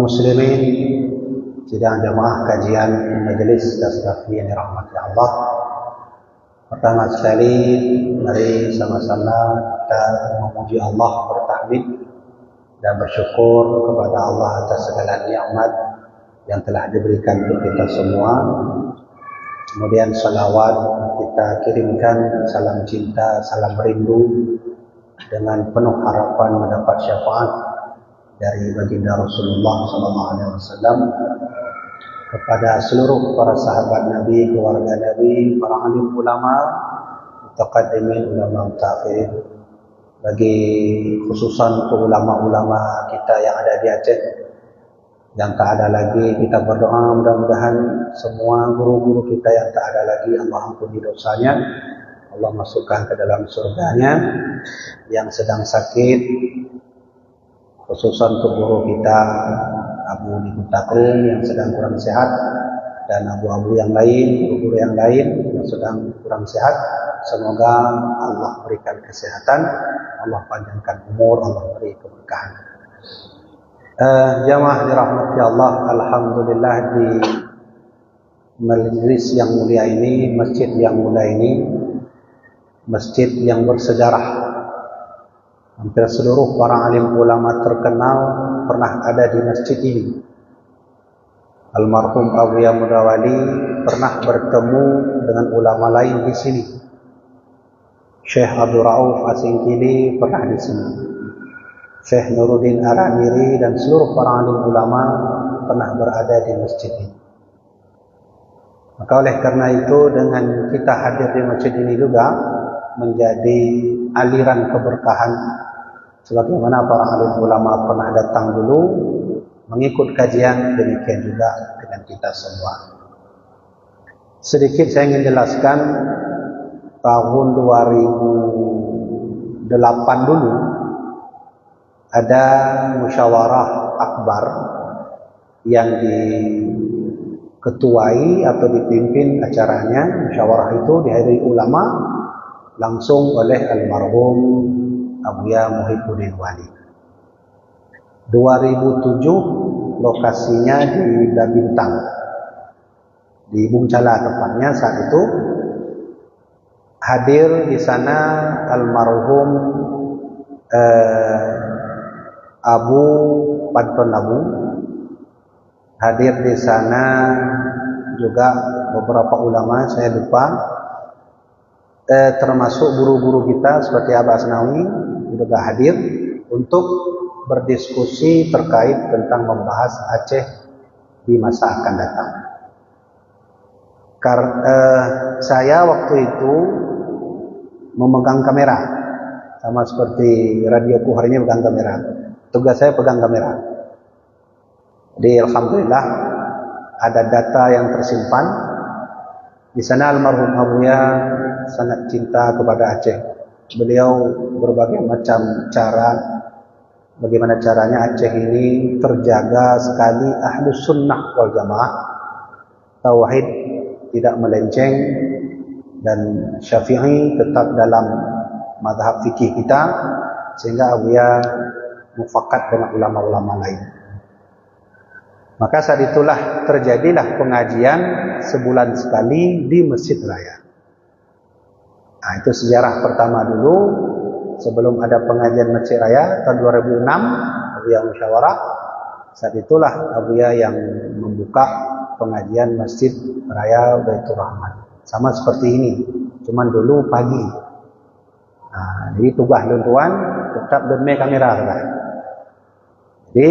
muslimin, sidang jamaah kajian majelis tasawuf yang dirahmati Allah. Pertama sekali, mari sama-sama kita memuji Allah, bertahmid dan bersyukur kepada Allah atas segala nikmat yang telah diberikan untuk kita semua. Kemudian salawat kita kirimkan, salam cinta, salam rindu dengan penuh harapan mendapat syafaat dari baginda Rasulullah SAW kepada seluruh para sahabat Nabi, keluarga Nabi, para alim ulama, mutaqaddimin, ulama mutaakhirin, bagi khususan untuk ulama-ulama kita yang ada di Aceh yang tak ada lagi. Kita berdoa mudah-mudahan semua guru-guru kita yang tak ada lagi, Allah ampuni dosanya, Allah masukkan ke dalam surganya. Yang sedang sakit, khususan untuk guru kita Abu di Takrum yang sedang kurang sehat, dan abu-abu yang lain, guru-guru yang lain yang sedang kurang sehat, semoga Allah berikan kesehatan, Allah panjangkan umur, Allah beri keberkahan. Jamaah dirahmati Allah, alhamdulillah di majelis yang mulia ini, masjid yang mulia ini, masjid yang bersejarah. Hampir seluruh para alim ulama terkenal pernah ada di masjid ini. Almarhum Abuya Mudawali pernah bertemu dengan ulama lain di sini. Syekh Abdul Rauf Asingkili pernah di sini. Syekh Nuruddin Aramiri dan seluruh para alim ulama pernah berada di masjid ini. Maka oleh karena itu, dengan kita hadir di masjid ini juga menjadi aliran keberkahan, sebagaimana para alim ulama pernah datang dulu mengikut kajian, demikian juga dengan kita semua. Sedikit saya ingin jelaskan, tahun 2008 dulu ada musyawarah akbar yang diketuai atau dipimpin acaranya. Musyawarah itu dihadiri ulama langsung oleh almarhum Abuya Muhyiddin Wali. 2007 lokasinya di Bintang, di Bungcala tepatnya. Saat itu hadir di sana almarhum Abu Panton Labu, hadir di sana juga beberapa ulama, saya lupa, termasuk guru-guru kita seperti Abah Asnawi juga hadir untuk berdiskusi terkait tentang membahas Aceh di masa akan datang. Saya waktu itu memegang kamera, sama seperti radioku hari ini pegang kamera. Tugas saya pegang kamera. Jadi alhamdulillah ada data yang tersimpan. Di sana almarhum Abuya sangat cinta kepada Aceh. Beliau berbagai macam cara, bagaimana caranya Aceh ini terjaga sekali ahlus sunnah wal jamaah, tauhid tidak melenceng, dan Syafi'i tetap dalam mazhab fikih kita, sehingga Abuya mufakat dengan ulama-ulama lain. Maka saat itulah terjadilah pengajian sebulan sekali di Masjid Raya. Nah, itu sejarah pertama dulu. Sebelum ada pengajian Masjid Raya tahun 2006, Abuya musyawarah. Saat itulah Abuya yang membuka pengajian Masjid Raya Baitur Rahman. Sama seperti ini, cuman dulu pagi. Nah, jadi tugas luntuan tetap demi kamera kan. Jadi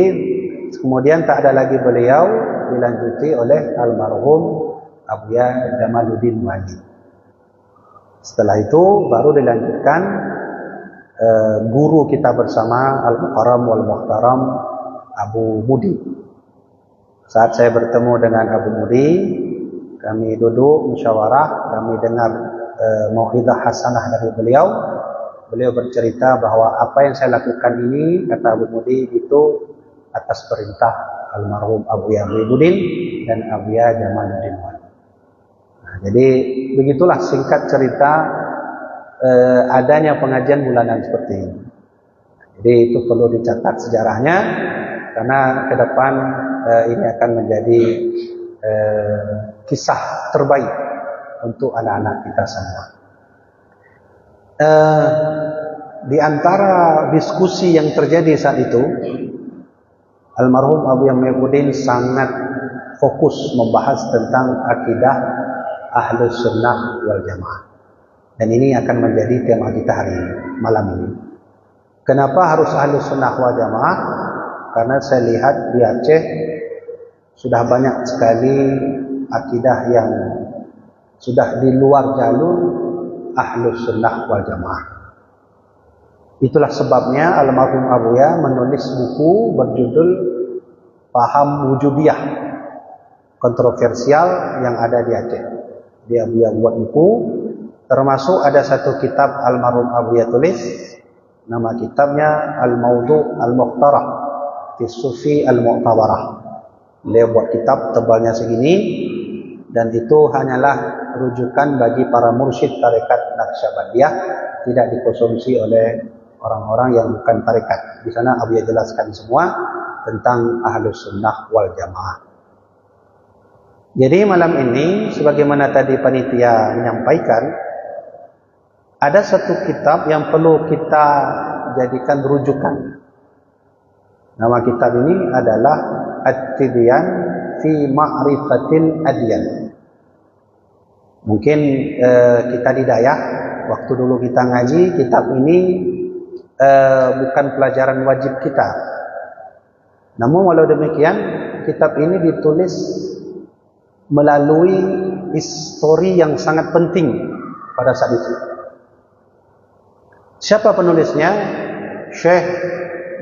kemudian tak ada lagi beliau, dilanjuti oleh almarhum Abuya Jamaluddin Wali. Setelah itu baru dilanjutkan guru kita bersama Al-Mukarram wal-Muhtaram Abu Mudi. Saat saya bertemu dengan Abu Mudi, kami duduk musyawarah, kami dengar mau'izah hasanah dari beliau. Beliau bercerita bahwa apa yang saya lakukan ini, kata Abu Mudi, itu atas perintah almarhum Abuya Muhyiddin dan Abuya Jamaluddin Wali. Nah, jadi begitulah singkat cerita adanya pengajian bulanan seperti ini. Jadi itu perlu dicatat sejarahnya. karena ke depan ini akan menjadi kisah terbaik untuk anak-anak kita semua. Di antara diskusi yang terjadi saat itu, almarhum Abu Yamaimuddin sangat fokus membahas tentang akidah Ahlus Sunnah wal Jamaah. Dan ini akan menjadi tema kita hari ini, malam ini. Kenapa harus Ahlus Sunnah wal Jamaah? Karena saya lihat di Aceh sudah banyak sekali akidah yang sudah di luar jalur Ahlus Sunnah wal Jamaah. Itulah sebabnya almarhum Abuya menulis buku berjudul Paham Wujudiyah, kontroversial yang ada di Aceh. Dia buat buku, termasuk ada satu kitab almarhum Abuya tulis, nama kitabnya Al-Mawdu' Al-Mukhtarah fi Sufi Al-Mu'tabarah. Beliau buat kitab tebalnya segini, dan itu hanyalah rujukan bagi para mursyid tarekat Naqsyabandiyah, tidak dikonsumsi oleh orang-orang yang bukan tarekat. Di sana Abuya jelaskan semua tentang Ahlus Sunnah wal Jamaah. Jadi malam ini, sebagaimana tadi panitia menyampaikan, ada satu kitab yang perlu kita jadikan rujukan. Nama kitab ini adalah At-Tibyan fi Ma'rifatil Adyan. Mungkin kita di Dayak, waktu dulu kita ngaji, kitab ini bukan pelajaran wajib kita. Namun walau demikian, kitab ini ditulis melalui histori yang sangat penting pada saat itu. Siapa penulisnya? Syekh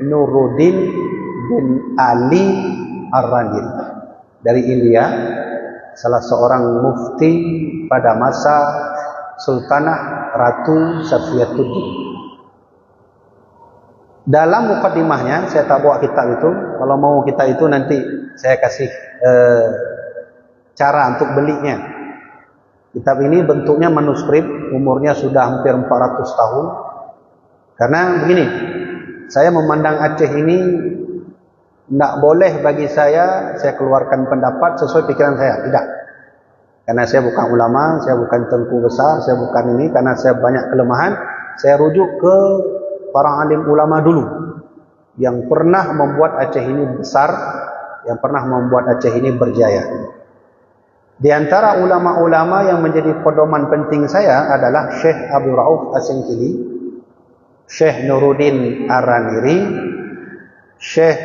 Nuruddin bin Ali Ar-Ranil dari India, salah seorang mufti pada masa Sultanah Ratu Safiyatuddin. Dalam mukadimahnya, saya tak bawa kitab itu. Kalau mau kitab itu nanti saya kasih cara untuk belinya. Kitab ini bentuknya manuskrip, umurnya sudah hampir 400 tahun. Karena begini, saya memandang Aceh ini tidak boleh bagi saya keluarkan pendapat sesuai pikiran saya, tidak. Karena saya bukan ulama, saya bukan tengku besar, saya bukan ini, karena saya banyak kelemahan. Saya rujuk ke para alim ulama dulu yang pernah membuat Aceh ini besar, yang pernah membuat Aceh ini berjaya. Di antara ulama-ulama yang menjadi pedoman penting saya adalah Syekh Abdul Rauf As-Singkili, Syekh Nuruddin Ar-Raniri, Syekh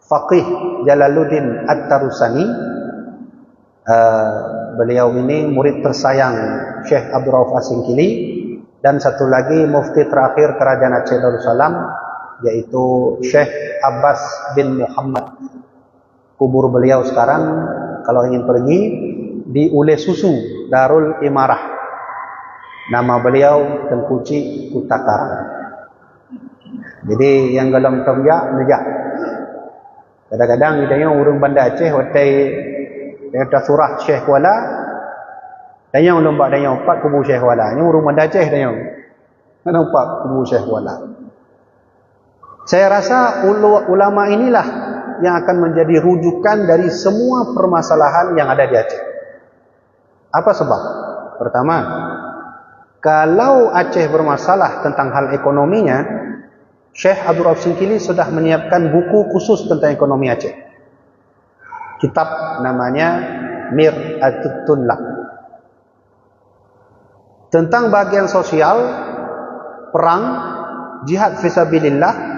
Faqih Jalaluddin At-Tarusani. Beliau ini murid tersayang Syekh Abdul Rauf As-Singkili. Dan satu lagi mufti terakhir Kerajaan Aceh Darussalam, yaitu Syekh Abbas bin Muhammad. Kubur beliau sekarang kalau ingin pergi di Ule Susu Darul Imarah. Nama beliau Tengku Cik Kutakarang. Jadi yang dalam tembiak nejak. Kadang-kadang kita yang urung Banda Aceh watai dia surah Syekh Kuala. Dan yang lomba dan yang empat kubu Syekh Wala. Yang urung Banda Aceh dan yang nampak kubu Syekh Wala. Saya rasa ulama inilah yang akan menjadi rujukan dari semua permasalahan yang ada di Aceh. Apa sebab? Pertama, kalau Aceh bermasalah tentang hal ekonominya, Syekh Abdul Rauf Singkili sudah menyiapkan buku khusus tentang ekonomi Aceh. Kitab namanya Mir'atut Tunlaq. Tentang bagian sosial, perang, jihad fisabilillah,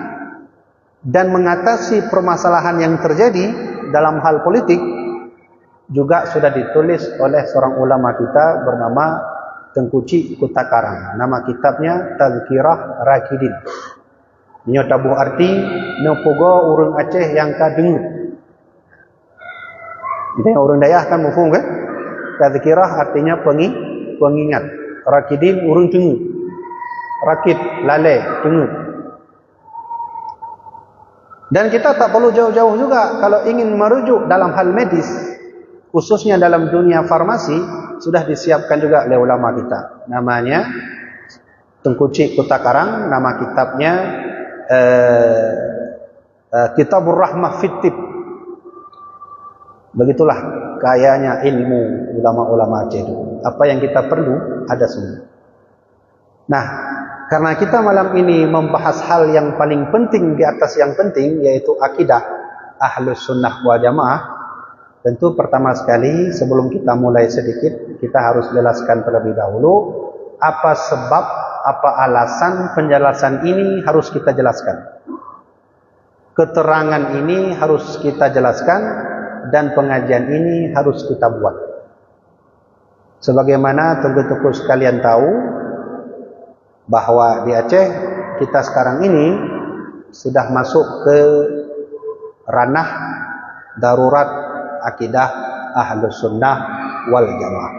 dan mengatasi permasalahan yang terjadi dalam hal politik, juga sudah ditulis oleh seorang ulama kita bernama Tengku Cik Kutakarang. Nama kitabnya Tazkirah Rakidin. Ini tabuh arti nepogo urang Aceh yang kadengut. Ini orang Dayak kan mufhum kan? Tazkirah artinya pengingat. Rakidin urang tengut. Rakid lalai tengut. Dan kita tak perlu jauh-jauh juga kalau ingin merujuk dalam hal medis, khususnya dalam dunia farmasi, sudah disiapkan juga oleh ulama kita. Namanya Tengku Cik Kutakarang, nama kitabnya Kitabur Rahmah Fittib. Begitulah kayanya ilmu ulama-ulama Aceh itu. Apa yang kita perlu ada semua. Nah, karena kita malam ini membahas hal yang paling penting di atas yang penting, yaitu akidah Ahlus Sunnah wal Jamaah, tentu pertama sekali sebelum kita mulai sedikit, kita harus jelaskan terlebih dahulu apa sebab, apa alasan penjelasan ini harus kita jelaskan. Keterangan ini harus kita jelaskan dan pengajian ini harus kita buat. Sebagaimana tentu-tentu sekalian tahu bahwa di Aceh kita sekarang ini sudah masuk ke ranah darurat akidah Ahlus Sunnah wal Jamaah.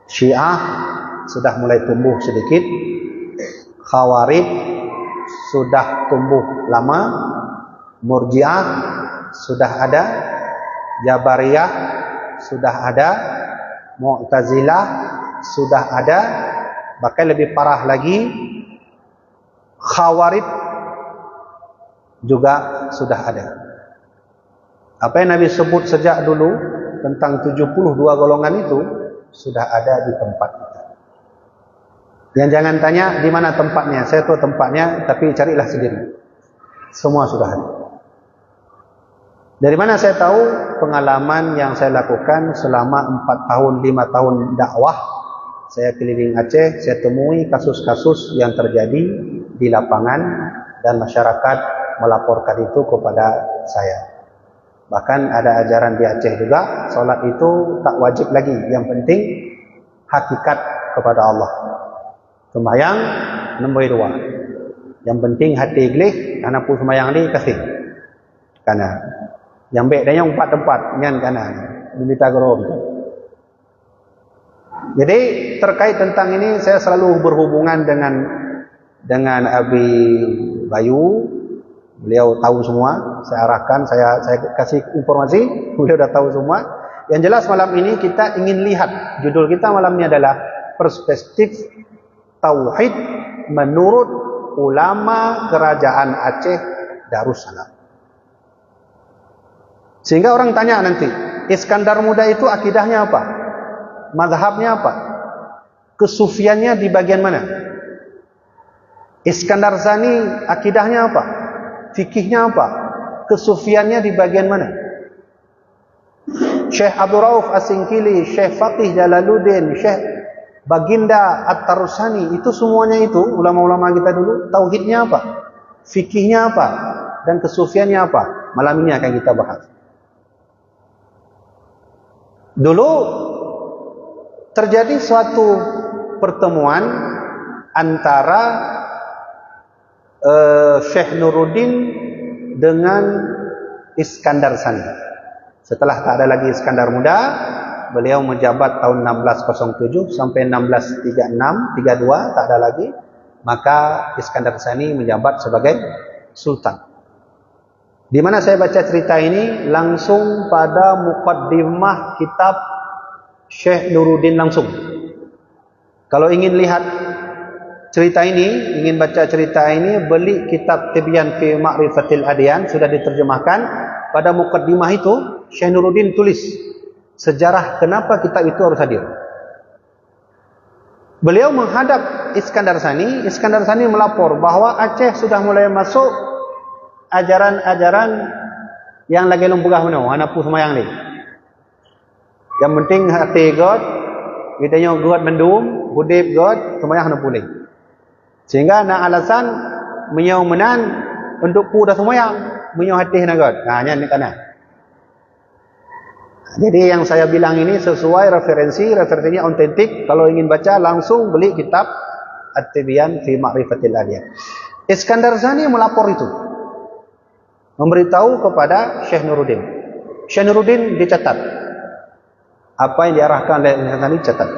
Syiah sudah mulai tumbuh sedikit, Khawarij sudah tumbuh lama, Murji'ah sudah ada, Jabariyah sudah ada, Mu'tazilah sudah ada, bahkan lebih parah lagi, Khawarij juga sudah ada. Apa yang Nabi sebut sejak dulu tentang 72 golongan itu sudah ada di tempat kita. Yang jangan tanya di mana tempatnya, saya tahu tempatnya, tapi carilah sendiri. Semua sudah ada. Dari mana saya tahu? Pengalaman yang saya lakukan selama 4 tahun, 5 tahun dakwah. Saya keliling Aceh, saya temui kasus-kasus yang terjadi di lapangan dan masyarakat melaporkan itu kepada saya. Bahkan ada ajaran di Aceh juga, solat itu tak wajib lagi. Yang penting hakikat kepada Allah. Sembahyang nombor 2. Yang penting hati ikhlas, karena pun sembahyang ni kasih. Karena yang baik dan yang 4 tempat nyan kanan. Minta gerom. Jadi terkait tentang ini saya selalu berhubungan dengan Abi Bayu. Beliau tahu semua, saya arahkan, saya kasih informasi, beliau dah tahu semua. Yang jelas malam ini kita ingin lihat, judul kita malam ini adalah perspektif tauhid menurut ulama kerajaan Aceh Darussalam. Sehingga orang tanya nanti, Iskandar Muda itu akidahnya apa? Mazhabnya apa? Kesufiannya di bagian mana? Iskandar Sani akidahnya apa? Fikihnya apa? Kesufiannya di bagian mana? Syekh Abdul Rauf As-Singkili, Syekh Faqih Jalaluddin, Syekh Baginda At-Tarusani, itu semuanya itu ulama-ulama kita dulu, tauhidnya apa? Fikihnya apa? Dan kesufiannya apa? Malam ini akan kita bahas. Dulu terjadi suatu pertemuan antara Syekh Nuruddin dengan Iskandar Sani. Setelah tak ada lagi Iskandar Muda, beliau menjabat tahun 1607 sampai 1636, 32 tak ada lagi. Maka Iskandar Sani menjabat sebagai sultan. Di mana saya baca cerita ini langsung pada muqaddimah kitab Syekh Nuruddin langsung. Kalau ingin lihat cerita ini, ingin baca cerita ini, beli kitab Tibyan fi Ma'rifatil Adyan, sudah diterjemahkan. Pada muqaddimah itu Syekh Nuruddin tulis sejarah kenapa kitab itu harus hadir. Beliau menghadap Iskandar Sani. Iskandar Sani melapor bahwa Aceh sudah mulai masuk ajaran-ajaran yang lagi lumpugah meno, anapu semayang ni. Yang penting hati God, kita nyo God mendum, hudib God, semayang anapu ni. Sehingga nak alasan menyau menan untuk pu dah semayang, menyau hati na God. Nya ni kana. Jadi yang saya bilang ini sesuai referensinya autentik. Kalau ingin baca langsung beli kitab At-Tibyan fi Ma'rifatil Adyan. Iskandar Sani melapor itu, memberitahu kepada Syekh Nuruddin. Syekh Nuruddin dicatat. Apa yang diarahkan oleh Iskandar Sani catat.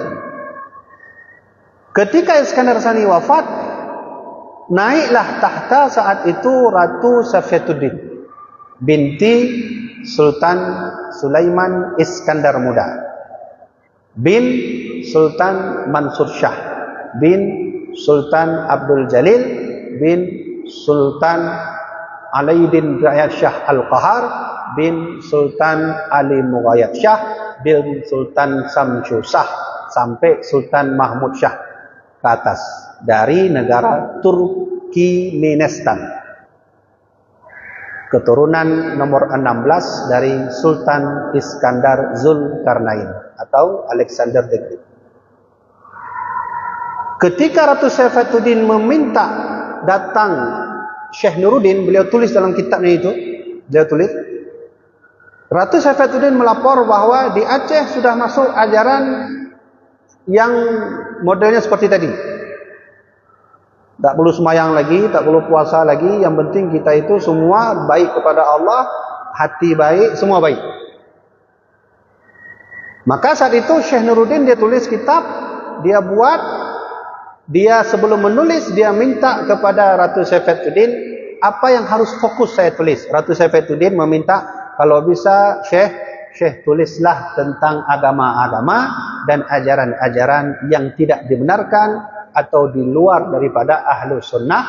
Ketika Iskandar Sani wafat, naiklah tahta saat itu Ratu Safiyatuddin binti Sultan Sulaiman Iskandar Muda bin Sultan Mansur Shah bin Sultan Abdul Jalil bin Sultan Alaiddin Riayat Shah Al-Qahar bin Sultan Ali Mughayat Shah bin Sultan Samsu Shah sampai Sultan Mahmud Shah ke atas dari negara Turkmenistan. Keturunan nomor 16 dari Sultan Iskandar Zulkarnain atau Alexander the Great. Ketika Ratu Saifuddin meminta datang Syekh Nuruddin, beliau tulis dalam kitabnya itu, beliau tulis, Ratu Saifuddin melapor bahwa di Aceh sudah masuk ajaran yang modelnya seperti tadi. Tak perlu semayang lagi, tak perlu puasa lagi, yang penting kita itu semua baik kepada Allah, hati baik, semua baik. Maka saat itu Syekh Nuruddin dia tulis kitab, dia buat, dia sebelum menulis dia minta kepada Ratu Saifuddin apa yang harus fokus saya tulis. Ratu Saifuddin meminta kalau bisa Syekh tulislah tentang agama-agama dan ajaran-ajaran yang tidak dibenarkan atau di luar daripada ahlu sunnah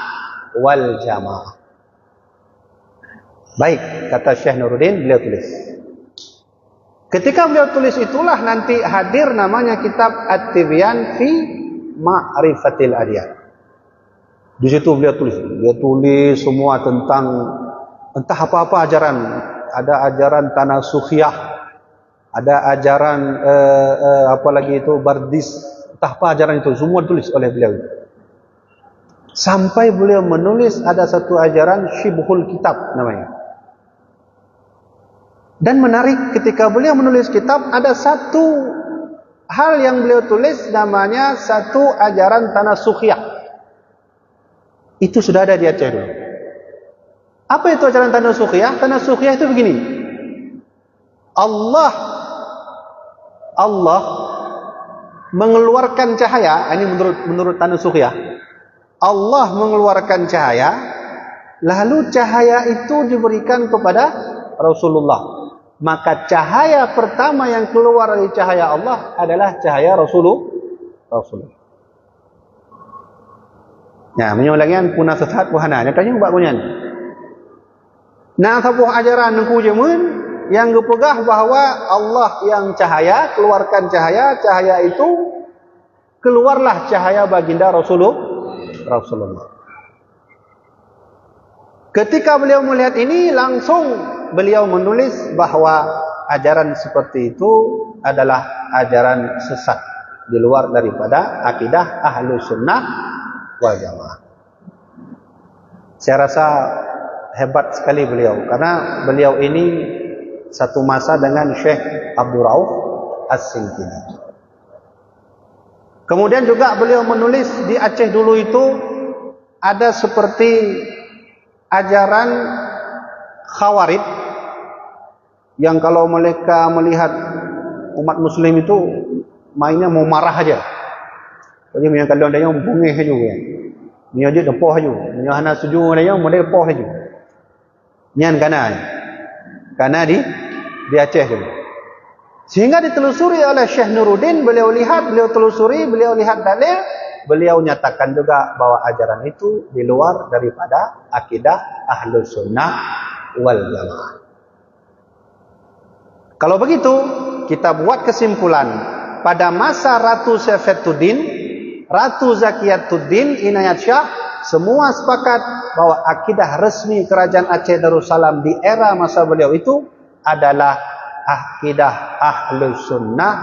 wal jamaah. Baik, kata Syekh Nuruddin, beliau tulis. Ketika beliau tulis itulah nanti hadir namanya kitab At-Tibyan fi Ma'rifatil Adyan. Di situ beliau tulis semua tentang entah apa-apa ajaran. Ada ajaran tanah sukhiyah, ada ajaran apa lagi itu bardis, entah apa ajaran itu semua ditulis oleh beliau. Sampai beliau menulis ada satu ajaran Syibhul Kitab namanya. Dan menarik ketika beliau menulis kitab ada satu hal yang beliau tulis namanya satu ajaran tanah sukhiyah. Itu sudah ada di Aceh dulu. Apa itu ajaran tanah sukhiyah? Tanah sukhiyah itu begini. Allah mengeluarkan cahaya, ini menurut tanah sukhiyah. Allah mengeluarkan cahaya, lalu cahaya itu diberikan kepada Rasulullah. Maka cahaya pertama yang keluar dari cahaya Allah adalah cahaya Rasulullah. Ya, menyulangan punah sesat wahana. Dia tanya buat kunyan. Nah, sebuah ajaran nengku jemun yang gepegah bahawa Allah yang cahaya, keluarkan cahaya, cahaya itu keluarlah cahaya baginda Rasulullah. Ketika beliau melihat ini, langsung beliau menulis bahawa ajaran seperti itu adalah ajaran sesat di luar daripada akidah ahlu sunnah wal jamaah. Saya rasa hebat sekali beliau, karena beliau ini satu masa dengan Syekh Abdul Rauf As-Singkini. Kemudian juga beliau menulis di Aceh dulu itu ada seperti ajaran Khawarij yang kalau mereka melihat umat muslim itu mainnya mau marah aja. Jadi yang kalau dia bungih aja ya. Dia je depoh aja. Dia hana seju dia mau depoh aja. Nyan kana di Aceh tu. Sehingga ditelusuri oleh Syekh Nuruddin, beliau telusuri, beliau lihat dalil, beliau nyatakan juga bahwa ajaran itu di luar daripada akidah Ahlus Sunnah wal Jamaah. Kalau begitu, kita buat kesimpulan. Pada masa Ratu Saifuddin, Ratu Zakiyatuddin Inayat Shah, semua sepakat bahwa akidah resmi kerajaan Aceh Darussalam di era masa beliau itu adalah akidah Ahlus Sunnah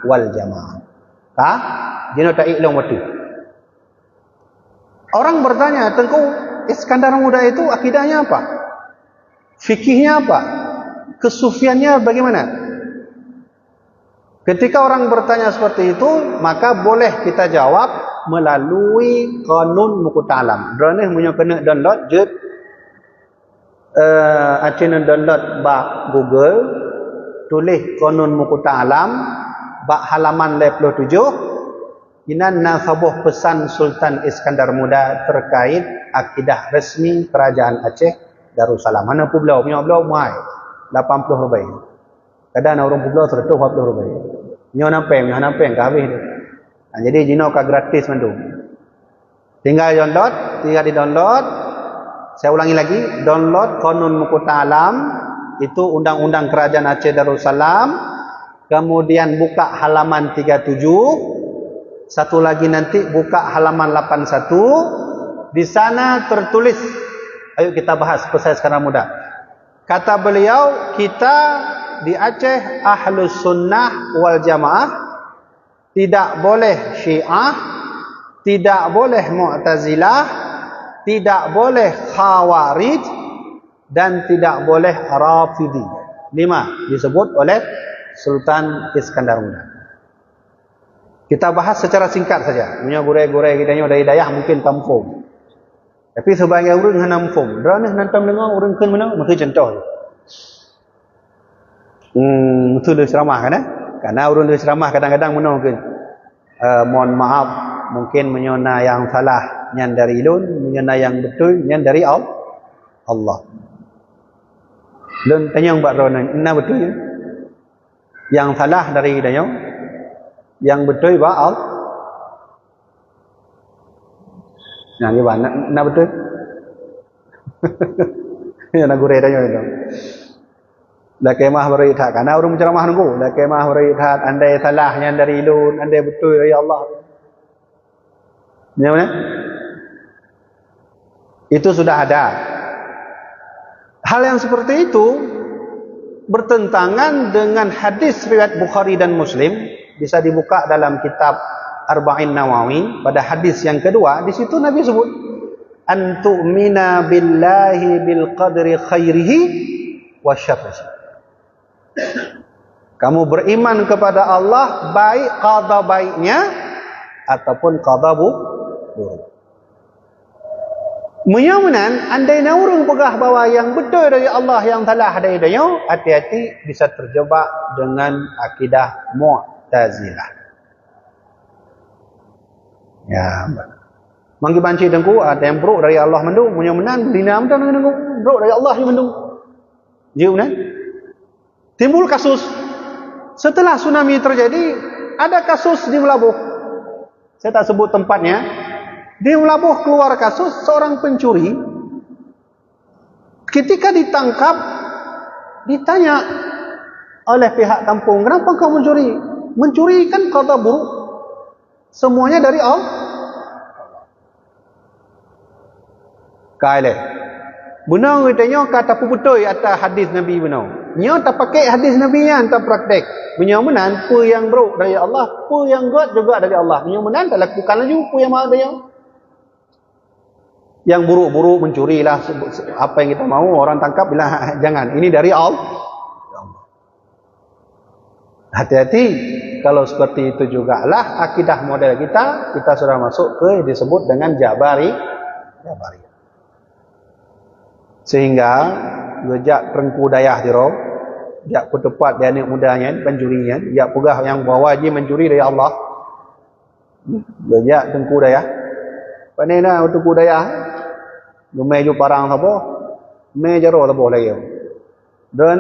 wal Jamaah. Jino tak iklong waktu. Orang bertanya, Tengku Iskandar Muda itu akidahnya apa? Fikihnya apa? Kesufiannya bagaimana? Ketika orang bertanya seperti itu, maka boleh kita jawab melalui Qanun Muqta Alam. Drone punya kena download je acena download ba Google, tulis Qanun Muqta Alam ba halaman 57. Inan nasabuh pesan Sultan Iskandar Muda terkait akidah resmi kerajaan Aceh Darussalam. Mana pun beliau mai 80 rupiah. Kadang orang pun beliau 140 rupiah. Nyo nampeng ke habis dia. Jadi jino ka gratis mandu. Tinggal di download, Saya ulangi lagi, download Qanun Muqta Alam, itu undang-undang Kerajaan Aceh Darussalam, kemudian buka halaman 37, satu lagi nanti buka halaman 81, di sana tertulis, ayo kita bahas, saya sekarang mudah. Kata beliau, kita di Aceh Ahlus Sunnah wal Jamaah, tidak boleh Syiah, tidak boleh Mu'tazilah, tidak boleh Khawarij, dan tidak boleh Rafidhi. 5 disebut oleh Sultan Iskandar Muda. Kita bahas secara singkat saja. Punya gurai-gurai kita ni dari dayah mungkin tamfum. Tapi sebagai orang yang namfum, kerana nantam dengar orang kan mana, maka contoh. Itu dia ceramah kan Karena orang dia ceramah kadang-kadang mana mungkin mohon maaf, mungkin menyona yang salah yang dari ilun, menyona yang betul yang dari Allah. Dan tanya mbak Rona, ina betul ya? Yang salah dari dia, yang betul ba Allah. Yang gimana? Ina betul? Ya nak gurih tanya itu. Dah kemah berithat, karena orang menceramah nunggu. Dah kemah berithat, andai salah yang dari ilun, andai betul dari Allah. Mana? Itu sudah ada. Hal yang seperti itu bertentangan dengan hadis riwayat Bukhari dan Muslim, bisa dibuka dalam kitab Arba'in Nawawi pada hadis yang kedua. Di situ Nabi sebut antu'mina billahi bil qadri khairihi wa syarrihi. Kamu beriman kepada Allah baik qada baiknya ataupun qada buruk. Menyamanan andai orang pegah bahawa yang betul dari Allah, yang salah dari dia, hati-hati bisa terjebak dengan akidah Mu'tazilah. Ya, manggi banci dengku ada yang buruk dari Allah mendung, menyamanan dina amdan dengku buruk dari Allah yang mendung. Jiunan timbul kasus setelah tsunami terjadi, ada kasus di Melabuh. Saya tak sebut tempatnya. Di Melabuh keluar kasus seorang pencuri. Ketika ditangkap, ditanya oleh pihak kampung, kenapa kau mencuri? Mencuri kan qada buruk. Semuanya dari Allah. Kaile. Benar katanya kata betul atas hadis Nabi benar. Nya tak pakai hadis Nabi nya tak praktek. Menyamenan apa yang buruk dari Allah, apa yang good juga dari Allah. Menyamenan tak lakukan lagi apa yang ada yang buruk-buruk mencurilah apa yang kita mau orang tangkap bila jangan ini dari Allah. Hati-hati kalau seperti itu jugalah akidah model kita sudah masuk ke disebut dengan Jabari. Sehingga sejak terengku dayah diro, jak petepat dia anak mudanya pencurinya, jak pegah yang bawa dia mencuri dari Allah. Sejak terengku dayah. Panena terengku dayah. Gemeju parang apa? Mejaro apa lagi. Dan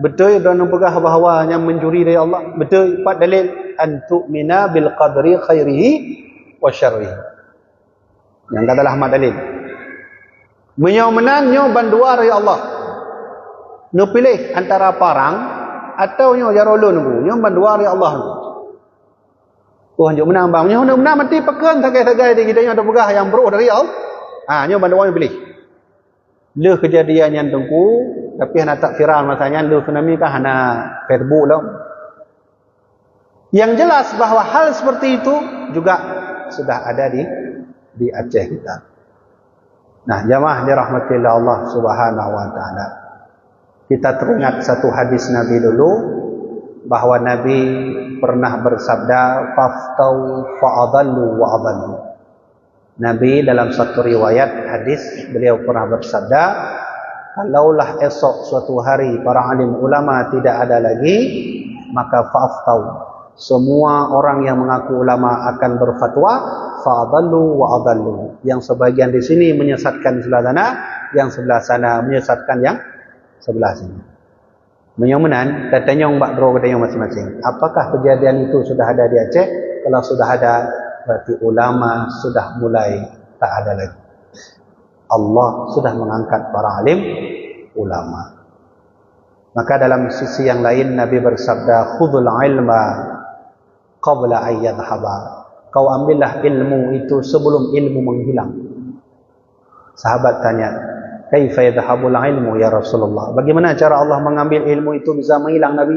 betul dan pegah bahawa yang mencuri dari Allah. Betul empat dalil antu'mina bil qadri khairihi wa syarrihi. Yang katalah empat dalil. Menyomenan bandua dari Allah. Nu pilih antara parang atau nyo jarolun ku. Nyo bandua dari Allah. Oh nyo menang bang. Nyo menang mati pekan sagai-sagai di kita ada pegah yang buruk dari Allah. Nyo bandua yang pilih. Le kejadian yang tengku tapi hana tak viral masanya le tsunami kah hana Facebook lah. Yang jelas bahawa hal seperti itu juga sudah ada di Aceh kita. Nah, jamaah dirahmatillah Allah Subhanahu wa taala. Kita teringat satu hadis Nabi dulu bahawa Nabi pernah bersabda faftau fa'adallu wa adallu. Nabi dalam satu riwayat hadis beliau pernah bersabda, kalaulah esok suatu hari para alim ulama tidak ada lagi, maka faftau, semua orang yang mengaku ulama akan berfatwa, fa'adallu wa adallu. Yang sebagian di sini menyesatkan sebelah sana, yang sebelah sana menyesatkan yang sebelah sini. Menyomenan katanya Mbak Dro katanya masing-masing. Apakah kejadian itu sudah ada di Aceh? Kalau sudah ada, berarti ulama sudah mulai tak ada lagi. Allah sudah mengangkat para alim ulama. Maka dalam sisi yang lain Nabi bersabda, khudhul ilma qabla an yadhhaba. Kau ambillah ilmu itu sebelum ilmu menghilang. Sahabat tanya, kaifa yadhhabul ilmu ya Rasulullah? Bagaimana cara Allah mengambil ilmu itu bisa menghilang, Nabi?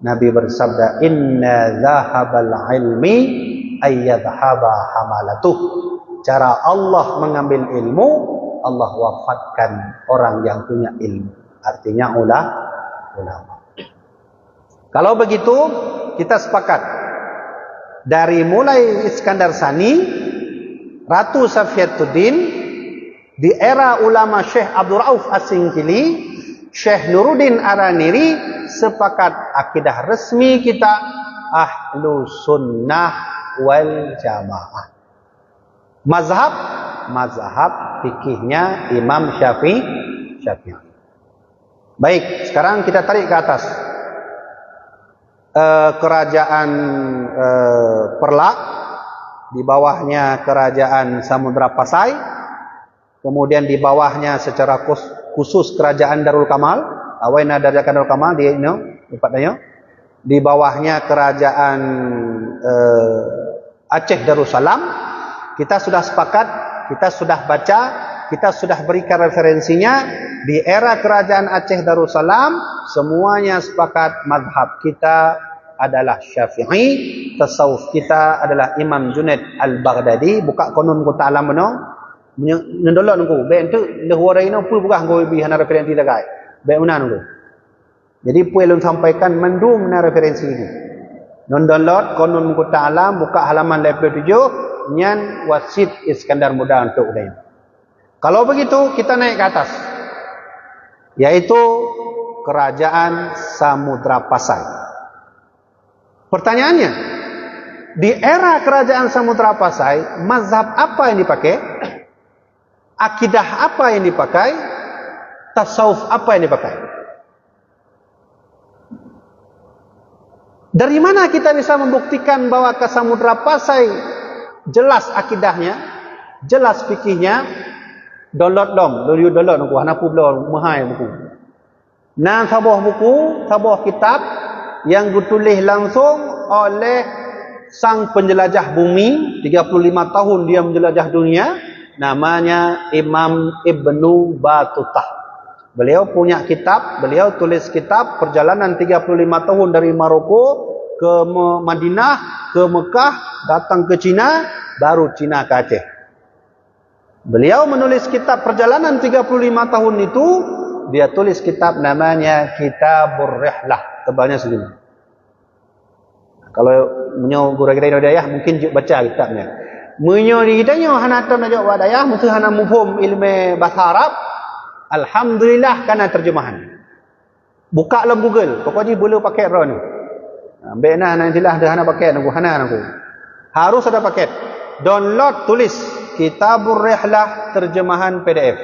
Nabi bersabda, inna dhahabal ilmi ay yadhhaba hamalatuh. Cara Allah mengambil ilmu, Allah wafatkan orang yang punya ilmu. Artinya ulama. Kalau begitu, kita sepakat. Dari mulai Iskandar Sani, Ratu Safiyatuddin, di era ulama Syekh Abdul Rauf As-Singkili, Syekh Nuruddin Araniri, sepakat akidah resmi kita ahlu sunnah wal jamaah. Mazhab fikihnya Imam Syafi'i. Baik, sekarang kita tarik ke atas. Kerajaan Perlak, di bawahnya kerajaan Samudra Pasai, kemudian di bawahnya secara khusus kerajaan Darul Kamal, Awaina Darul Kamal di bawahnya kerajaan Aceh Darussalam. Kita sudah sepakat, kita sudah baca, kita sudah berikan referensinya. Di era kerajaan Aceh Darussalam, semuanya sepakat mazhab kita adalah Syafi'i, tasawuf kita adalah Imam Junaid Al-Baghdadi. Buka konun ku ta'lam no, nyendolok nunggu, baik tu lehwara ino pun bukan ngoi bi hana referensi takai. Baik una nunggu. Jadi puelun sampaikan mendung na referensi ini. Nondolot konun ku ta'lam, buka halaman 87, nyan wasit Iskandar Muda untuk lain. Kalau begitu kita naik ke atas, yaitu kerajaan Samudra Pasai. Pertanyaannya, di era kerajaan Samudra Pasai, mazhab apa yang dipakai? Akidah apa yang dipakai? Tasawuf apa yang dipakai? Dari mana kita bisa membuktikan bahwa ke Samudra Pasai jelas akidahnya, jelas fikihnya? Download nunggu hanapu belum mahal buku. Nah, sabuah kitab yang ditulis langsung oleh sang penjelajah bumi, 35 tahun dia menjelajah dunia, namanya Imam Ibnu Batutah. Beliau punya kitab, beliau tulis kitab perjalanan 35 tahun dari Maroko ke Madinah, ke Mekah, datang ke Cina, baru Cina ke Aceh. Beliau menulis kitab perjalanan 35 tahun itu, dia tulis kitab namanya Kitabur Rihlah, tebalnya segini. Kalau menyo guru kita Hidayah mungkin baca kitabnya. Menyo di kita nyo hanatam najak wadayah mesti hana mufhum ilmu bahasa Arab. Alhamdulillah kana terjemahan. Buka dalam Google, pokoknya boleh pakai ro ni. Ambil nantilah dah hana pakai nunggu hana nunggu. Harus ada paket. Download tulis Kitabur Rihlah terjemahan PDF.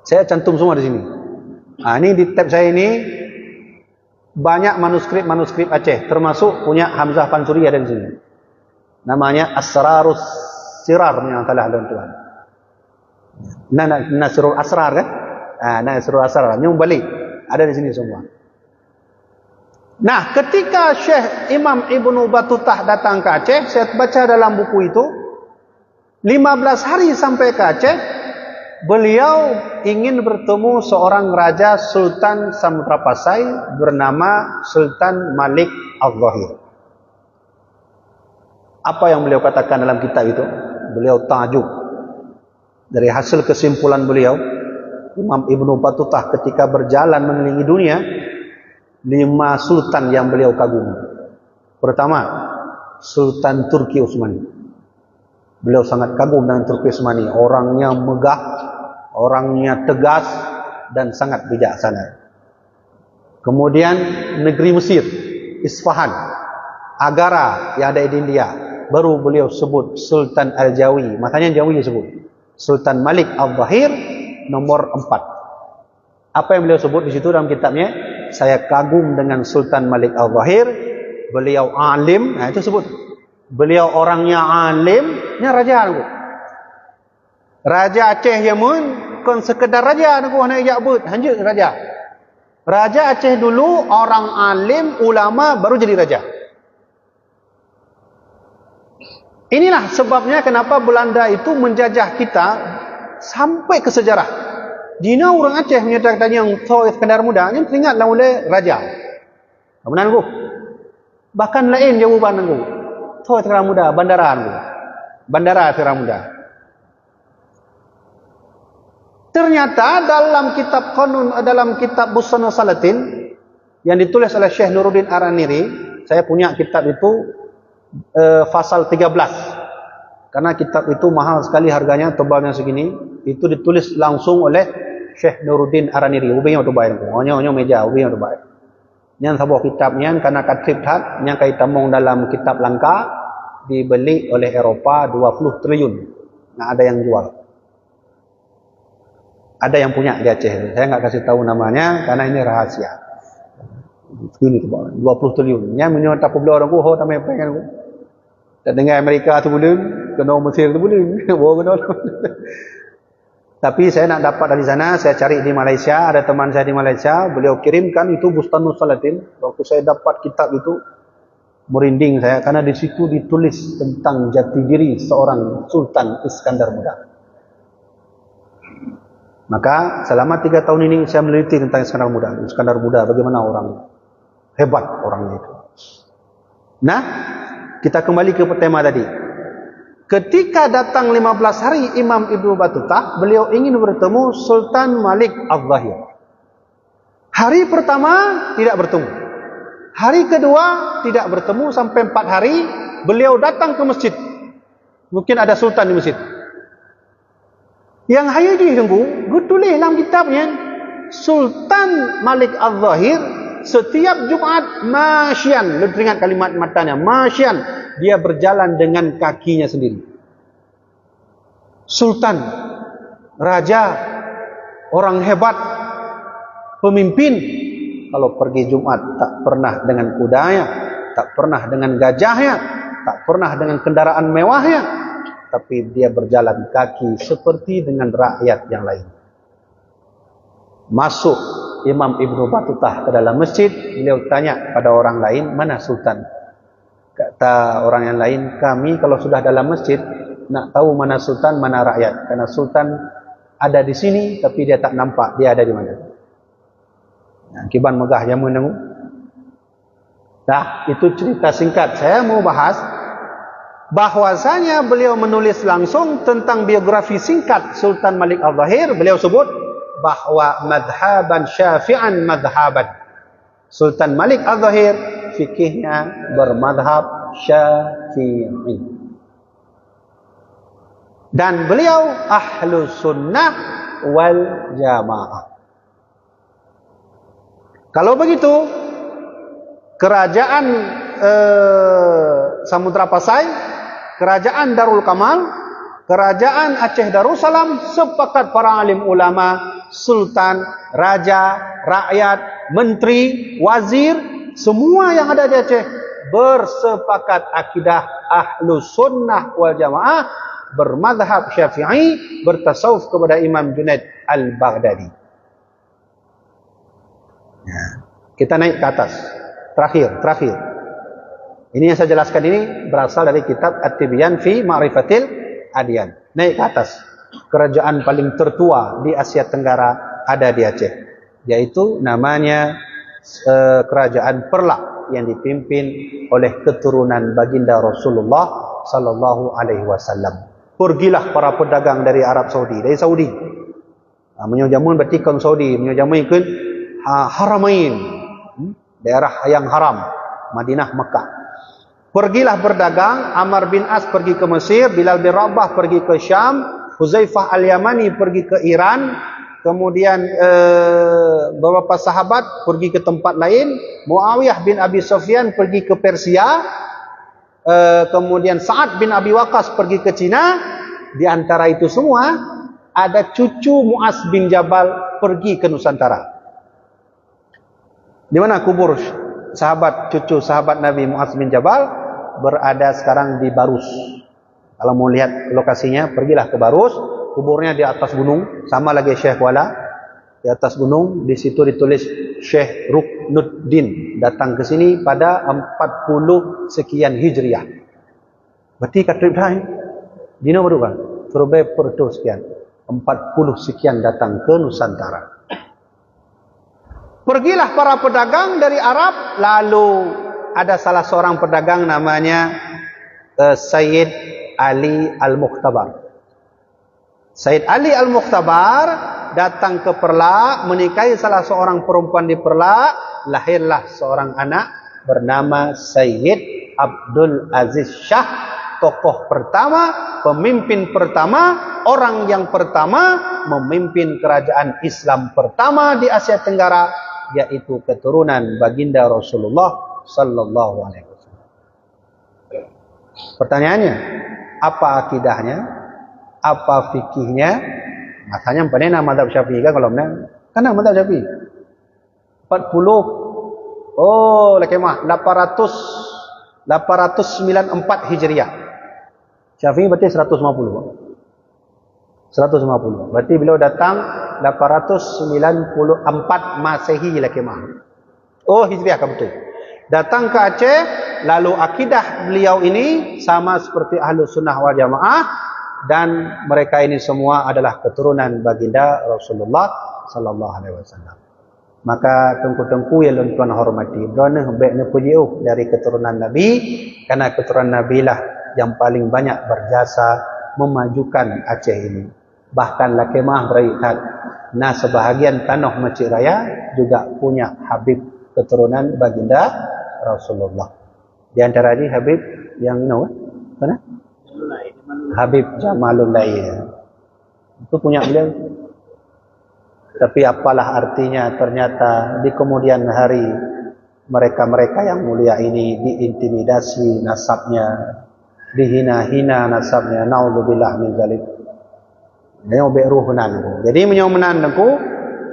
Saya cantum semua di sini. Ini di tab saya ini banyak manuskrip Aceh, termasuk punya Hamzah Pansuri ada di sini. Namanya Asrarus Sirar yang telah tuan. Nasrul Asrar kan? Nasrul Asrar yang balik ada di sini semua. Nah, ketika Syekh Imam Ibnu Batutah datang ke Aceh, saya baca dalam buku itu 15 hari sampai ke Aceh, beliau ingin bertemu seorang raja Sultan Samudra Pasai bernama Sultan Malik Al-Zahir. Apa yang beliau katakan dalam kitab itu? Beliau takjub. Dari hasil kesimpulan beliau, Imam Ibnu Batutah ketika berjalan mengelilingi dunia, 5 sultan yang beliau kagumi. Pertama, Sultan Turki Utsmani. Beliau sangat kagum dengan Turki Utsmani. Orangnya megah, orangnya tegas, dan sangat bijaksana. Kemudian negeri Mesir, Isfahan, Agara yang ada di India. Baru beliau sebut Sultan Al-Jawi. Makanya Jawi disebut. Sultan Malik Al-Zahir nomor 4. Apa yang beliau sebut di situ dalam kitabnya? Saya kagum dengan Sultan Malik Al-Zahir. Beliau alim. Nah, itu sebut. Beliau orangnya alim. Ini raja aku. Raja Aceh Yamun kon sekedar raja nak nak ijak but, hanjut raja. Raja Aceh dulu orang alim, ulama baru jadi raja. Inilah sebabnya kenapa Belanda itu menjajah kita sampai ke sejarah. Dina orang Aceh menyatakan yang Thor Iskandar Muda ni teringatlah oleh raja. Benar ku? Bahkan lain jawaban aku. Thor Iskandar Muda, bandara aku. Bandara Iskandar Muda. Ternyata dalam kitab Bustanul Salatin yang ditulis oleh Syekh Nuruddin Araniri, saya punya kitab itu pasal 13. Karena kitab itu mahal sekali harganya, tebalnya segini, itu ditulis langsung oleh Syekh Nuruddin Araniri. Ubin yang terbaik, onyo meja ubin yang terbaik. Yang sebuah kitabnya karena katrip hat, yang kait tamong dalam kitab langka dibeli oleh Eropa 20 triliun. Nah, ada yang jual. Ada yang punya di Aceh. Saya nggak kasih tahu namanya karena ini rahasia. Ini tu 20 triliun. Yang menyerta publik orang ku, ho tamai pengen ku. Tak dengar Amerika tu bulan, kena Mesir tu bulan. Tapi saya nak dapat dari sana, saya cari di Malaysia, ada teman saya di Malaysia, beliau kirimkan itu Bustanul Salatin. Waktu saya dapat kitab itu merinding saya karena di situ ditulis tentang jati diri seorang Sultan Iskandar Muda. Maka selama 3 tahun ini saya meneliti tentang Iskandar Muda. Iskandar Muda bagaimana orang hebat orangnya itu. Nah, kita kembali ke tema tadi. Ketika datang 15 hari Imam Ibnu Battutah, beliau ingin bertemu Sultan Malik Al-Zahir. Hari pertama tidak bertemu. Hari kedua tidak bertemu sampai 4 hari beliau datang ke masjid. Mungkin ada sultan di masjid. Yang Hayati tunggu, gue tulis dalam kitabnya, Sultan Malik Al-Zahir setiap Jumat masyian, lu teringat kalimat matanya, masyian, dia berjalan dengan kakinya sendiri. Sultan, raja, orang hebat, pemimpin, kalau pergi Jumat tak pernah dengan kudanya, tak pernah dengan gajahnya, tak pernah dengan kendaraan mewahnya, tapi dia berjalan kaki seperti dengan rakyat yang lain. Masuk Imam Ibnu Battutah ke dalam masjid, beliau tanya pada orang lain, mana sultan? Kata orang yang lain, kami kalau sudah dalam masjid nak tahu mana sultan, mana rakyat, karena sultan ada di sini tapi dia tak nampak dia ada di mana. Kiban megah jamu nanggu. Dah, itu cerita singkat. Saya mau bahas bahwasanya beliau menulis langsung tentang biografi singkat Sultan Malik Al-Zahir. Beliau sebut bahwa madhaban syafi'an madhaban. Sultan Malik Al-Zahir fikihnya bermadhab syafi'i. Dan beliau ahlu sunnah wal jamaah. Kalau begitu, kerajaan Samudra Pasai, kerajaan Darul Kamal, kerajaan Aceh Darussalam, sepakat para alim ulama, sultan, raja, rakyat, menteri, wazir, semua yang ada di Aceh bersepakat akidah ahlu sunnah wal jamaah, bermadhab syafi'i, bertasawuf kepada Imam Junaid Al-Baghdadi. Kita naik ke atas. Terakhir. Ini yang saya jelaskan ini berasal dari kitab At-Tibyan fi Ma'rifatil Adyan. Naik ke atas. Kerajaan paling tertua di Asia Tenggara ada di Aceh, yaitu namanya Kerajaan Perlak yang dipimpin oleh keturunan baginda Rasulullah sallallahu alaihi wasallam. Pergilah para pedagang dari Arab Saudi, dari Saudi. Menyojamun berarti kaum Saudi, menyojamun ke Haramain, daerah yang haram, Madinah, Mekah. Pergilah berdagang. Amr bin As pergi ke Mesir, Bilal bin Rabah pergi ke Syam, Huzaifah Al-Yamani pergi ke Iran, kemudian beberapa sahabat pergi ke tempat lain, Muawiyah bin Abi Sufyan pergi ke Persia, kemudian Sa'ad bin Abi Waqqas pergi ke Cina. Di antara itu semua ada cucu Muaz bin Jabal pergi ke Nusantara. Di mana kubur cucu sahabat Nabi Muaz bin Jabal? Berada sekarang di Barus. Kalau mau lihat lokasinya, pergilah ke Barus. kuburnya di atas gunung, sama lagi Syekh Kuala, di atas gunung. Di situ ditulis Syekh Ruknuddin datang ke sini pada 40 sekian Hijriah. Berarti kata dah dino baru kan? Survei pertu sekian. 40 sekian datang ke Nusantara. Pergilah para pedagang dari Arab, lalu ada salah seorang pedagang namanya Sayyid Ali Al-Mukhtabar. Sayyid Ali Al-Mukhtabar datang ke Perlak, menikahi salah seorang perempuan di Perlak, lahirlah seorang anak bernama Sayyid Abdul Aziz Shah, tokoh pertama, pemimpin pertama, orang yang pertama memimpin kerajaan Islam pertama di Asia Tenggara, yaitu keturunan baginda Rasulullah sallallahu alaihi wasallam. Pertanyaannya, apa akidahnya? Apa fikihnya? Masanya panena mazhab Syafi'i kan kalau benar. Kan mazhab Syafi'i. 40 lekemah 894 Hijriah. Syafi'i berarti 150. Berarti beliau datang 894 Masehi lekemah. Hijriah kan betul. Datang ke Aceh, lalu akidah beliau ini sama seperti Ahlus Sunnah wal Jamaah, dan mereka ini semua adalah keturunan baginda Rasulullah sallallahu alaihi wasallam. Maka tengku-tengku yang tuan hormati, drone baiknya puji dari keturunan Nabi, karena keturunan Nabi lah yang paling banyak berjasa memajukan Aceh ini. Bahkan Lakemah berikat, nah sebahagian tanah Masjid Raya juga punya Habib keturunan baginda Rasulullah. Di antara ini Habib yang mana? Habib Jamalul Lail. Itu punya beliau. Tapi apalah artinya, ternyata di kemudian hari mereka-mereka yang mulia ini diintimidasi nasabnya, dihina-hina nasabnya. Naudzubillah min dzalik. Jadi menyomenanku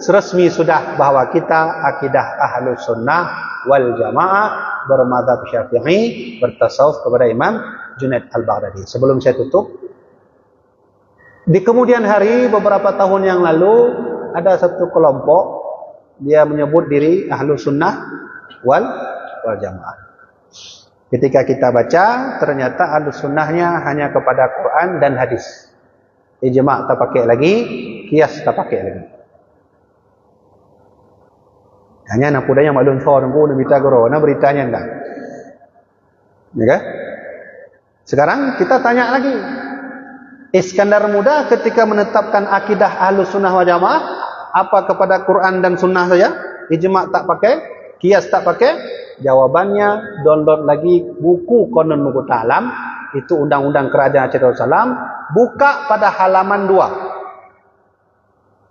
resmi sudah bahwa kita akidah Ahlus Sunnah wal Jamaah bermadzhab Syafi'i, bertasawuf kepada Imam Junaid Al-Baghdadi. Sebelum saya tutup, di kemudian hari beberapa tahun yang lalu ada satu kelompok, dia menyebut diri Ahlus Sunnah wal Jamaah. Ketika kita baca, ternyata Ahlus Sunnahnya hanya kepada Quran dan hadis. Ijma' tak pakai lagi, kias tak pakai lagi. Hanya nak pudanya maklum so nunggu nabi tagoro, na beritanya enggak. Ya kan? Sekarang kita tanya lagi. Iskandar Muda ketika menetapkan akidah Ahlus Sunnah wal Jamaah, apa kepada Quran dan Sunnah saja? Ijma' tak pakai, kias tak pakai? Jawabannya, download lagi buku Qanun Nuqul Alam, itu undang-undang kerajaan Aceh Darussalam, buka pada halaman 2.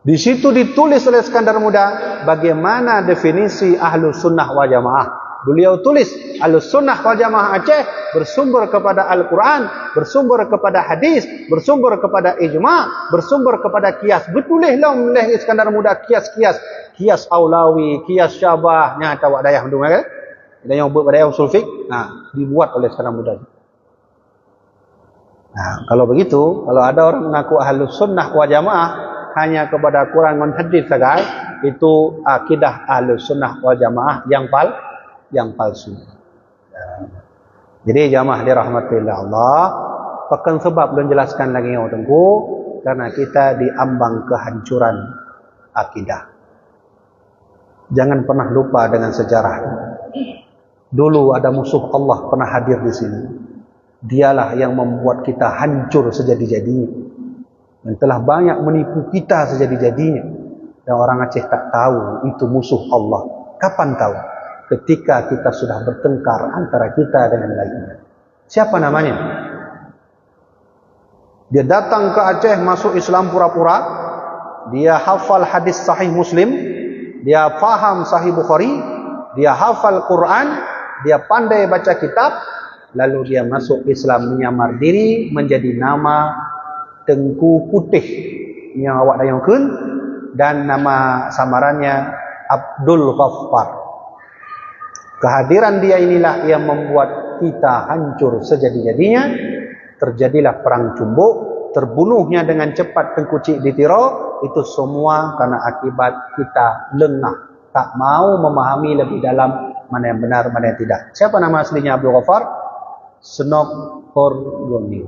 Di situ ditulis oleh Iskandar Muda bagaimana definisi Ahlus Sunnah wal Jamaah. Beliau tulis Ahlus Sunnah wal Jamaah Aceh bersumber kepada Al-Quran, bersumber kepada hadis, bersumber kepada ijma', bersumber kepada kias. Betulihlah oleh Iskandar Muda kias-kias, kias Aulawi, kias Syabah, nyata wak dayah mendung kan? Dan yang buat pada usul fiqh, dibuat oleh Iskandar Muda. Nah, kalau begitu, kalau ada orang mengaku Ahlus Sunnah wal Jamaah hanya kepada Quran dan hadis saja, itu akidah Ahlus Sunnah wal Jamaah yang palsu. Jadi jamaah dirahmatillah Allah, pekan sebab belum jelaskan lagi yang tengku, karena kita diambang kehancuran akidah. Jangan pernah lupa dengan sejarah. Dulu ada musuh Allah pernah hadir di sini. Dialah yang membuat kita hancur sejadi-jadinya, dan telah banyak menipu kita sejadi-jadinya. Dan orang Aceh tak tahu itu musuh Allah. Kapan tahu? Ketika kita sudah bertengkar antara kita dengan lainnya. Siapa namanya? Dia datang ke Aceh, masuk Islam pura-pura. Dia hafal hadis sahih Muslim, dia faham sahih Bukhari, dia hafal Quran, dia pandai baca kitab. Lalu dia masuk Islam, menyamar diri menjadi nama Tengku Putih yang awak dayangkan, dan nama samarannya Abdul Ghaffar. Kehadiran dia inilah yang membuat kita hancur sejadi-jadinya. Terjadilah perang Cumbuk terbunuhnya dengan cepat tengkucik di Tiro, itu semua karena akibat kita lengah, tak mau memahami lebih dalam mana yang benar, mana yang tidak. Siapa nama aslinya Abdul Ghaffar? Senok Horgoni.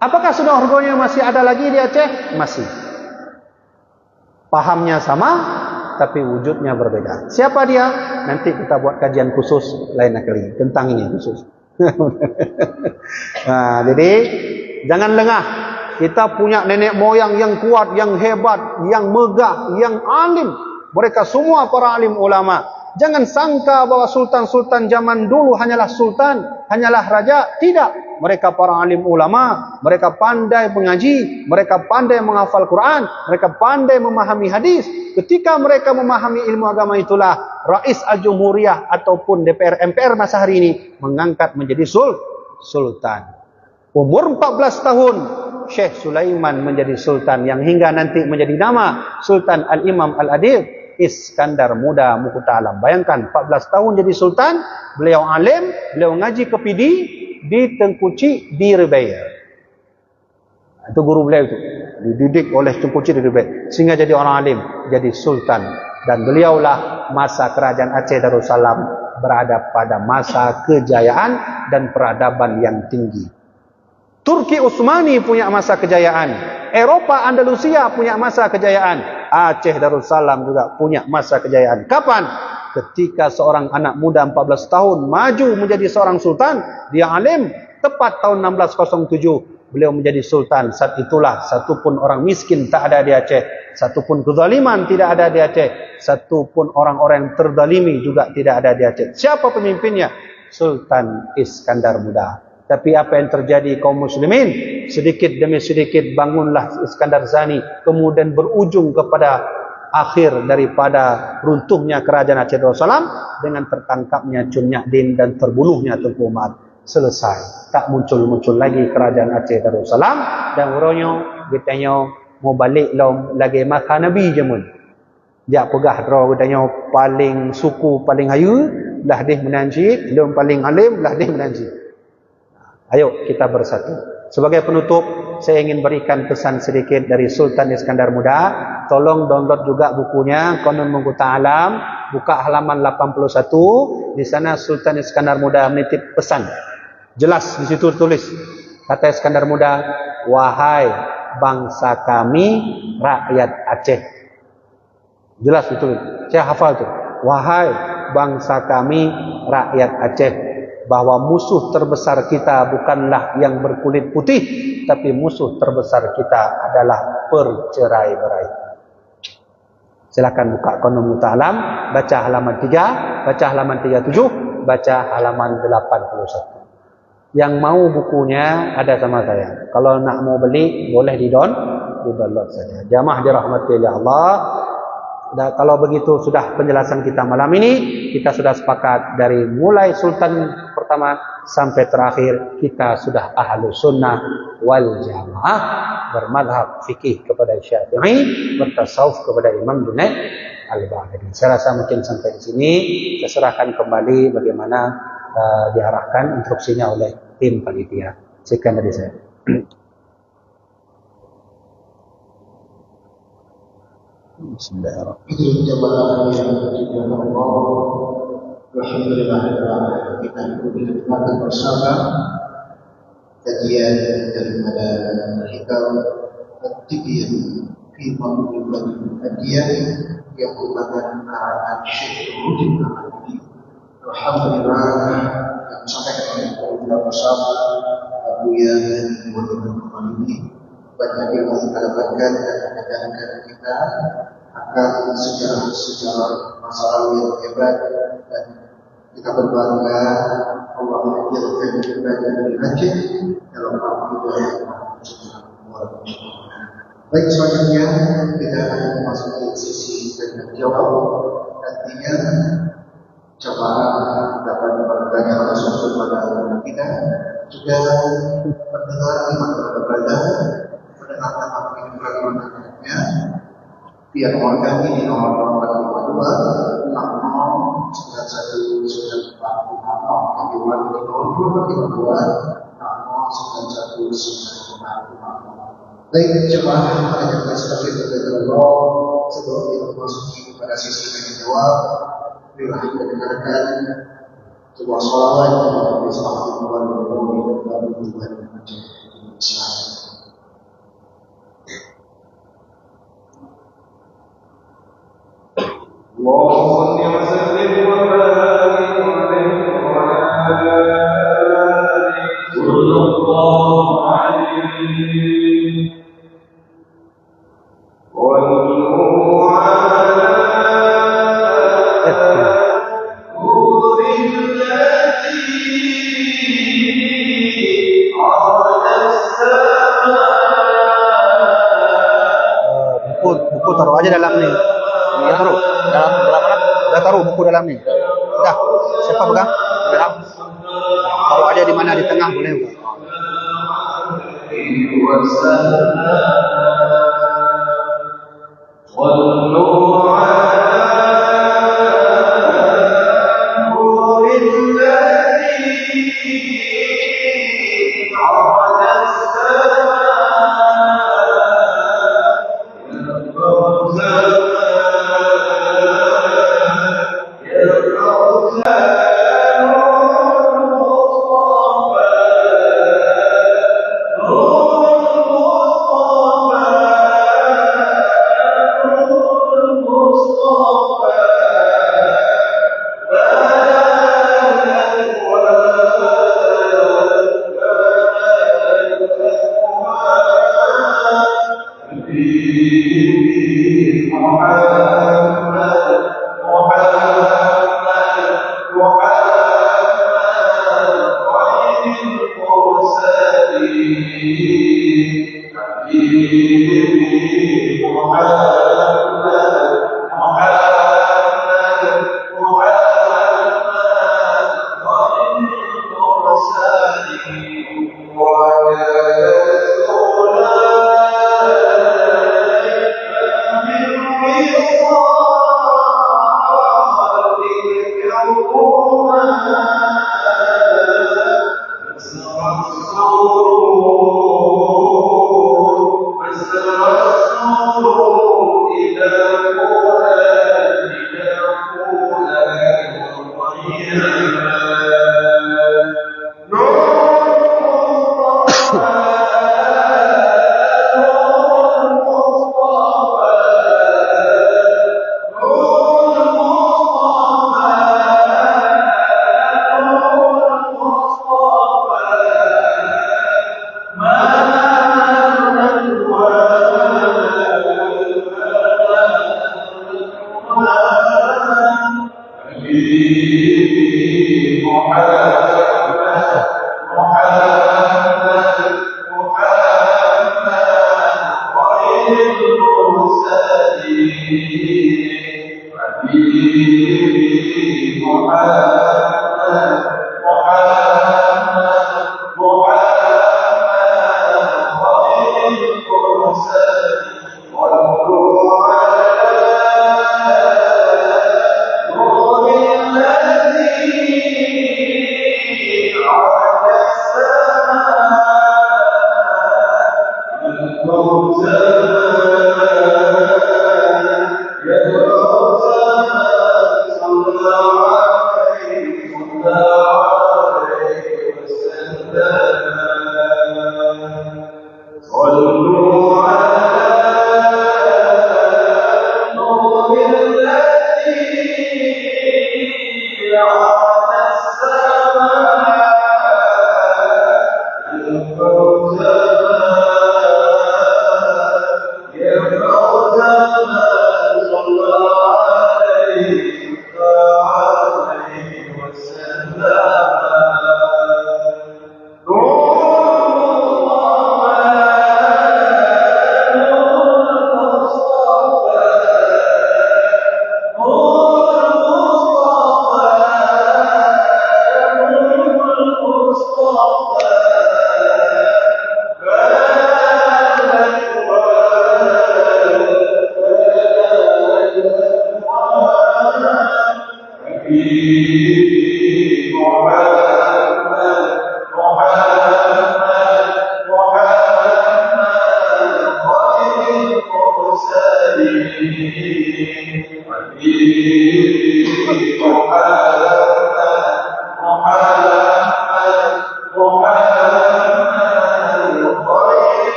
Apakah Senok Horgoni masih ada lagi di Aceh? Masih. Pahamnya sama, tapi wujudnya berbeda. Siapa dia? Nanti kita buat kajian khusus lain kali tentang ini khusus. Nah, jadi jangan lengah. Kita punya nenek moyang yang kuat, yang hebat, yang megah, yang alim. Mereka semua para alim ulama. Jangan sangka bahwa sultan-sultan zaman dulu hanyalah sultan, hanyalah raja. Tidak. Mereka para alim ulama, mereka pandai mengaji, mereka pandai menghafal Quran, mereka pandai memahami hadis. Ketika mereka memahami ilmu agama itulah Rais Al-Jumhuriyah ataupun DPR MPR masa hari ini mengangkat menjadi sultan. Umur 14 tahun Syekh Sulaiman menjadi sultan yang hingga nanti menjadi nama Sultan Al-Imam Al-Adil Iskandar Muda Mukhtar. Bayangkan 14 tahun jadi sultan, beliau alim, beliau ngaji ke PD di Tengkuci di Rebaya. Itu guru beliau itu, dididik oleh Tengkuci di Rebaya sehingga jadi orang alim, jadi sultan. Dan beliaulah masa kerajaan Aceh Darussalam berada pada masa kejayaan dan peradaban yang tinggi. Turki Utsmani punya masa kejayaan, Eropa Andalusia punya masa kejayaan, Aceh Darussalam juga punya masa kejayaan. Kapan? Ketika seorang anak muda 14 tahun maju menjadi seorang sultan, dia alim, tepat tahun 1607 beliau menjadi sultan. Saat itulah satupun orang miskin tak ada di Aceh, satupun kezaliman tidak ada di Aceh, satupun orang-orang yang terdalimi juga tidak ada di Aceh. Siapa pemimpinnya? Sultan Iskandar Muda. Tapi apa yang terjadi kaum muslimin? Sedikit demi sedikit bangunlah Iskandar Zani, kemudian berujung kepada akhir daripada runtuhnya kerajaan Aceh Darussalam dengan tertangkapnya Cun Nyak-Din dan terbunuhnya Tengku Umar. Selesai. Tak muncul-muncul lagi kerajaan Aceh Darussalam. Dan uronyo ditanya mau balik lagi makan Nabi je mun. Dia pegah draw ditanya paling suku paling hayu lah dia menanjid, lom paling alim lah dia menanjid. Ayo kita bersatu. Sebagai penutup, saya ingin berikan pesan sedikit dari Sultan Iskandar Muda. Tolong download juga bukunya Qanun Mughta Alam, buka halaman 81. Di sana Sultan Iskandar Muda menitip pesan. Jelas di situ tulis. Kata Iskandar Muda, wahai bangsa kami rakyat Aceh. Jelas itu. Saya hafal tuh. Wahai bangsa kami rakyat Aceh, bahwa musuh terbesar kita bukanlah yang berkulit putih, tapi musuh terbesar kita adalah percerai-berai. Silakan buka Qanun Mughta Alam, baca halaman 3, baca halaman 37, baca halaman 81. Yang mau bukunya ada sama saya. Kalau nak mau beli boleh di-download saja. Jamaah dirahmati oleh Allah. Dan kalau begitu sudah penjelasan kita malam ini, kita sudah sepakat dari mulai sultan pertama sampai terakhir kita sudah ahlu sunnah wal jamaah, bermadhab fikih kepada Syafi'i, bertasawuf kepada Imam Junaid Al-Baghdadi. Saya rasa mungkin sampai di sini. Saya serahkan kembali bagaimana diarahkan instruksinya oleh tim panitia. Sekian dari saya. Bismillahirrahmanirrahim. Alhamdulillah kita berbincang bersama kajian daripada kitab At-Tibyan fi Mawdu'il Kajian yang merupakan karangan Syekh Rudin Al-Hadi. Alhamdulillah yang disampaikan oleh kita bersama Abu Yan dan ini banyak yang kita dapatkan dan mengajarkan kita akan sejarah-sejarah masa lalu yang hebat, dan kita berbangga Allah mengajarkan kita dari Aceh dalam Al-Quran. Baik, selanjutnya kita akan memasuki sisi tanya jawab. Nantinya jamaah dapat bertanya langsung kepada kita, juga pendengar di mana berada, mendengarkan apa yang berlakunya via nomor kami di nomor 452 60 91 946 kami ulangi di nomor 452 60 91 Baik jemaah pada seperti itu Allah sebelum kita memasuki pada sesi tanya jawab, bila kita dengarkan sebuah sholawat yang Nabi Sallallahu Alaihi Wasallam. اللهم صل وسلم وبارك عليه وعلى آله صلى الله عليه والنور على نور التي عرض السماء. Buku taruh aja dalam nih. Ya taruh. Udah taruh buku dalam nih. Udah. Siapa pegang? Pegang. Taruh aja di mana, di tengah boleh bukan?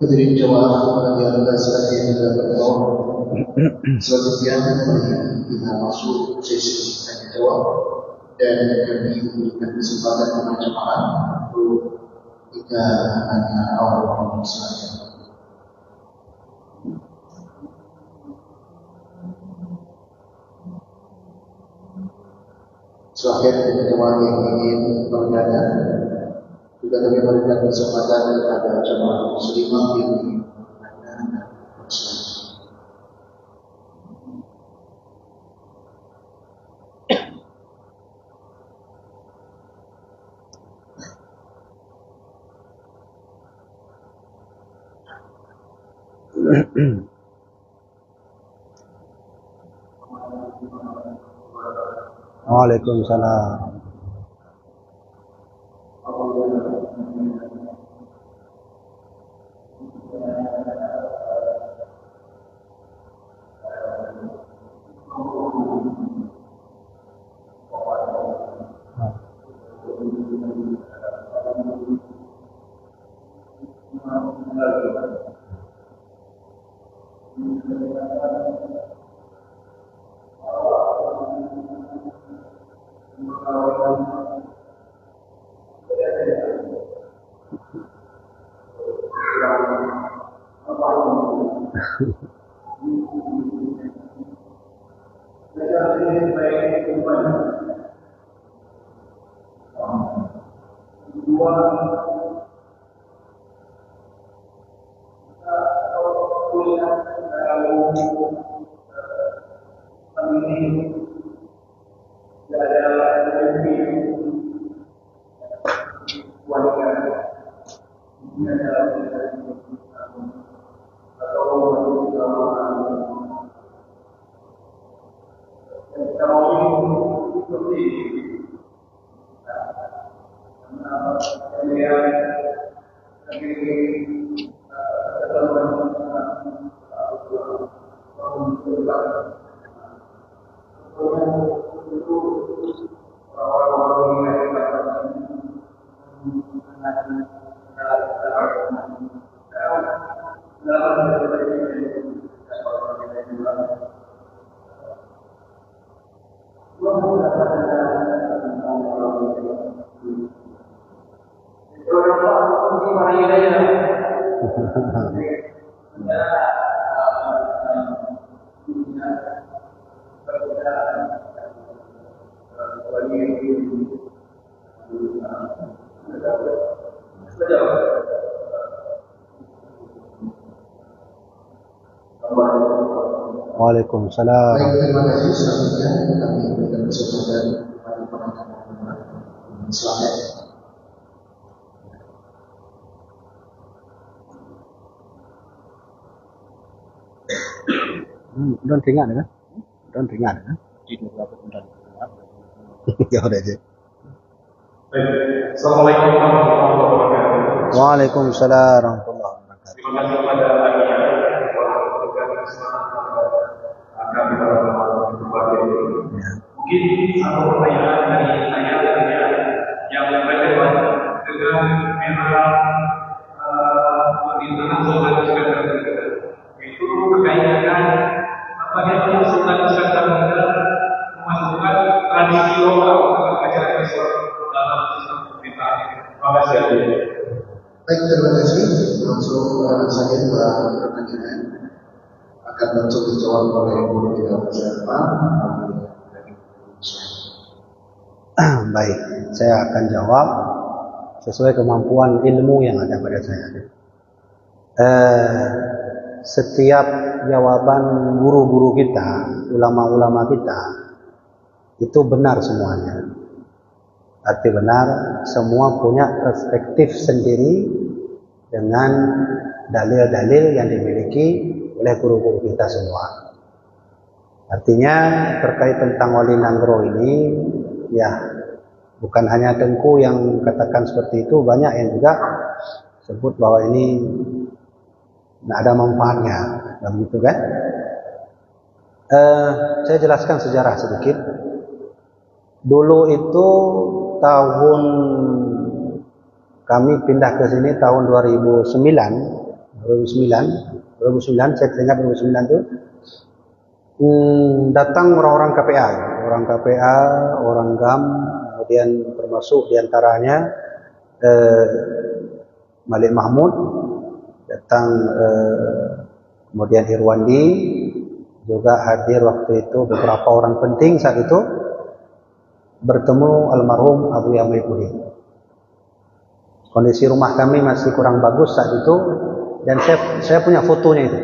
Hadirin jamaah yang sekalian berdoa. Selanjutnya kita masuk sesi tanya jawab dan kami memberikan kesempatan kepada jemaah untuk kita tanya awal saja. Selanjutnya jemaah yang ingin bertanya juga kami berikan kesempatan kepada jemaah muslimah yang ingin bertanya. Waalaikumsalam. Waalaikumsalam. Baik, terima kasih. Selanjutnya kami berikan kesempatan kepada penanya. Silakan. Don ringan kan? Don ringan kan? Tidur berapa bulan? Ya udah aja. Assalamualaikum warahmatullahi wabarakatuh. Waalaikumsalam warahmatullahi wabarakatuh. Terima kasih kepada Ania telah memberikan kesempatan kami para teman berbagai ini. Mungkin satu pertanyaan dari saya yang relevan dengan era pemerintahan Sultan Iskandar Muda, yaitu terkait dengan bagaimana Sultan Iskandar Muda memasukkan tradisi lokal dalam ajaran Islam dalam sistem pemerintahan. Terima kasih. Baik, terima kasih. Langsung saya pertanyaan akan langsung dijawab oleh Guru Tidak Bersama. Baik, saya akan jawab sesuai kemampuan ilmu yang ada pada saya. Setiap jawaban guru-guru kita, ulama-ulama kita, itu benar semuanya. Arti benar, semua punya perspektif sendiri dengan dalil-dalil yang dimiliki oleh guru-guru kita semua. Artinya terkait tentang Wali Nanggro ini, ya bukan hanya Tengku yang katakan seperti itu, banyak yang juga sebut bahwa ini tidak ada manfaatnya, begitu kan? Saya jelaskan sejarah sedikit. Dulu itu tahun kami pindah ke sini tahun 2009 saya ingat 2009 itu datang orang-orang KPA, orang GAM, kemudian termasuk diantaranya Malik Mahmud, datang kemudian Irwandi, juga hadir waktu itu beberapa orang penting saat itu, bertemu almarhum Abu Yamaipuddin. Kondisi rumah kami masih kurang bagus saat itu, dan saya punya fotonya itu.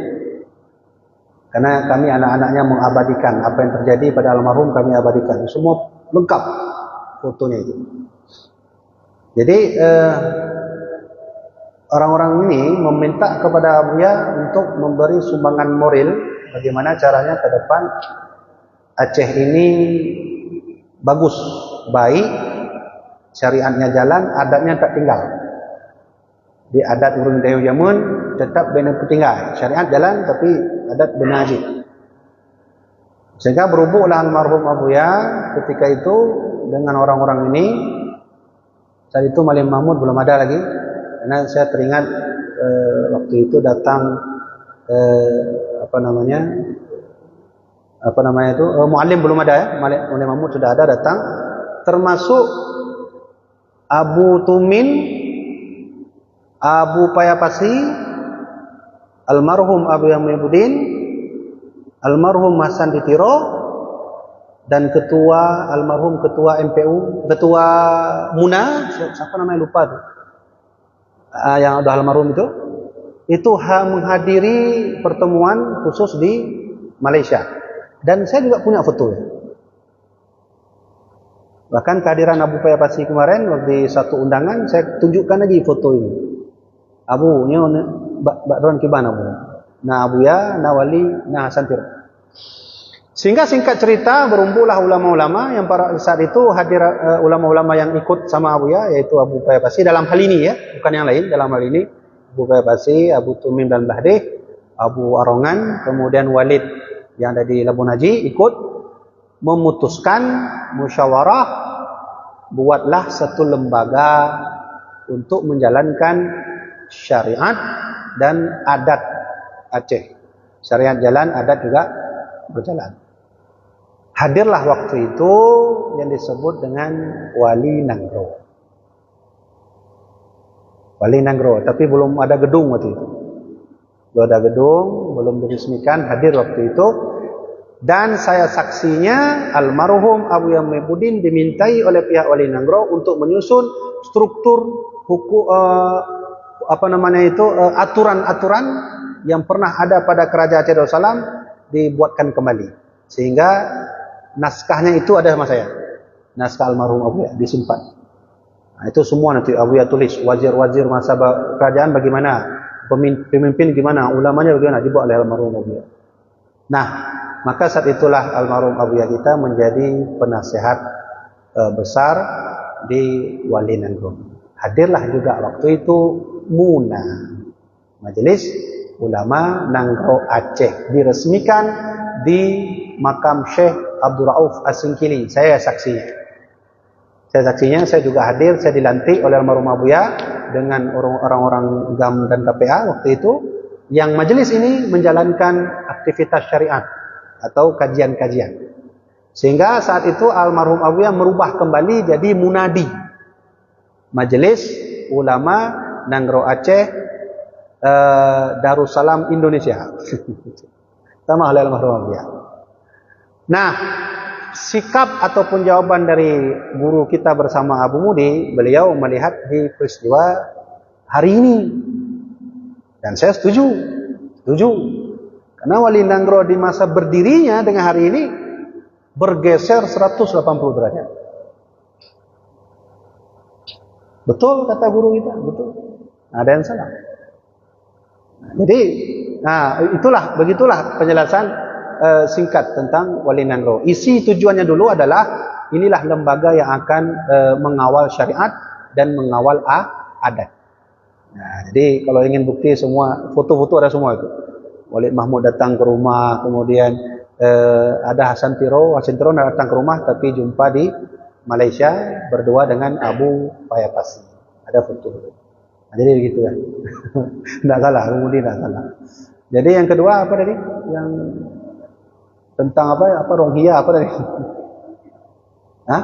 Karena kami anak-anaknya mengabadikan apa yang terjadi pada almarhum, kami abadikan. Semua lengkap fotonya itu. Jadi orang-orang ini meminta kepada Abuya untuk memberi sumbangan moral, bagaimana caranya ke depan Aceh ini bagus, baik, syariatnya jalan, adatnya tak tinggal. Di adat urun Dayu Jamun tetap benar tertinggal, syariat jalan tapi adat benar aja. Sehingga berhubunglah almarhum Abuya ketika itu dengan orang-orang ini. Saat itu Malik Mahmud belum ada lagi, karena saya teringat waktu itu datang Muallim belum ada ya, Malik Mahmud sudah ada datang, termasuk Abu Tumin, Abu Payapasi, almarhum Abu Yamaipuddin, almarhum Hasan Ditiro, dan almarhum ketua MPU, ketua Muna, siapa namanya lupa tuh, yang udah almarhum itu menghadiri pertemuan khusus di Malaysia, dan saya juga punya fotonya. Bahkan kehadiran Abu Payapasi kemarin di satu undangan, saya tunjukkan lagi foto ini. Abu, Bakron Kiban Abu. Na Abuya, na Wali, na Hasan Tiro. Sehingga singkat cerita berumpulah ulama-ulama yang saat itu hadir, ulama-ulama yang ikut sama Abuya, yaitu Abu Payapasi dalam hal ini ya, bukan yang lain, dalam hal ini Abu Payapasi, Abu Tumim dan Bahdih, Abu Arongan, kemudian Walid yang ada di Labuan Haji ikut memutuskan musyawarah, buatlah satu lembaga untuk menjalankan syariat dan adat Aceh. Syariat jalan, adat juga berjalan. Hadirlah waktu itu yang disebut dengan Wali Nanggro. Wali Nanggro, tapi belum ada gedung waktu itu. Belum ada gedung, belum diresmikan, hadir waktu itu. Dan saya saksinya almarhum Abu Yamaipuddin dimintai oleh pihak Wali Nanggro untuk menyusun struktur hukum, aturan-aturan yang pernah ada pada Kerajaan Aceh Darussalam dibuatkan kembali. Sehingga naskahnya itu ada sama saya. Naskah almarhum Abuya disimpan. Nah, itu semua nanti Abuya tulis, wazir-wazir masa kerajaan bagaimana, pemimpin gimana, ulamanya bagaimana, dibuat oleh almarhum Abuya. Nah, maka saat itulah almarhum Abuya kita menjadi penasehat besar di Wali Nanggro. Hadirlah juga waktu itu MUNA, Majelis Ulama Nanggro Aceh, diresmikan di makam Syekh Abdul Rauf As-Singkili. Saya saksinya. Saya juga hadir, saya dilantik oleh almarhum Abuya dengan orang-orang GAM dan KPA waktu itu, yang majelis ini menjalankan aktivitas syariat atau kajian-kajian. Sehingga saat itu almarhum Abuya merubah kembali jadi Munadi, Majelis Ulama Nanggro Aceh Darussalam Indonesia. Sama oleh almarhum Abuya. Nah, sikap ataupun jawaban dari guru kita bersama Abu Mudi, beliau melihat di peristiwa hari ini, dan saya setuju. Karena Wali Nanggro di masa berdirinya dengan hari ini bergeser 180 derajat. Betul kata guru kita, betul. Ada yang salah. Jadi begitulah penjelasan singkat tentang walinan roh. Isi tujuannya dulu adalah inilah lembaga yang akan mengawal syariat dan mengawal adat. Nah, jadi kalau ingin bukti semua foto-foto ada semua itu. Walid Mahmud datang ke rumah, kemudian ada Hasan Tiro datang ke rumah tapi jumpa di Malaysia berdua dengan Abu Payapasi. Ada foto. Nah, jadi begitu kan. Tidak salah, kemudian tidak salah. Jadi yang kedua apa tadi? Yang tentang apa Rohingya apa tadi? Hah?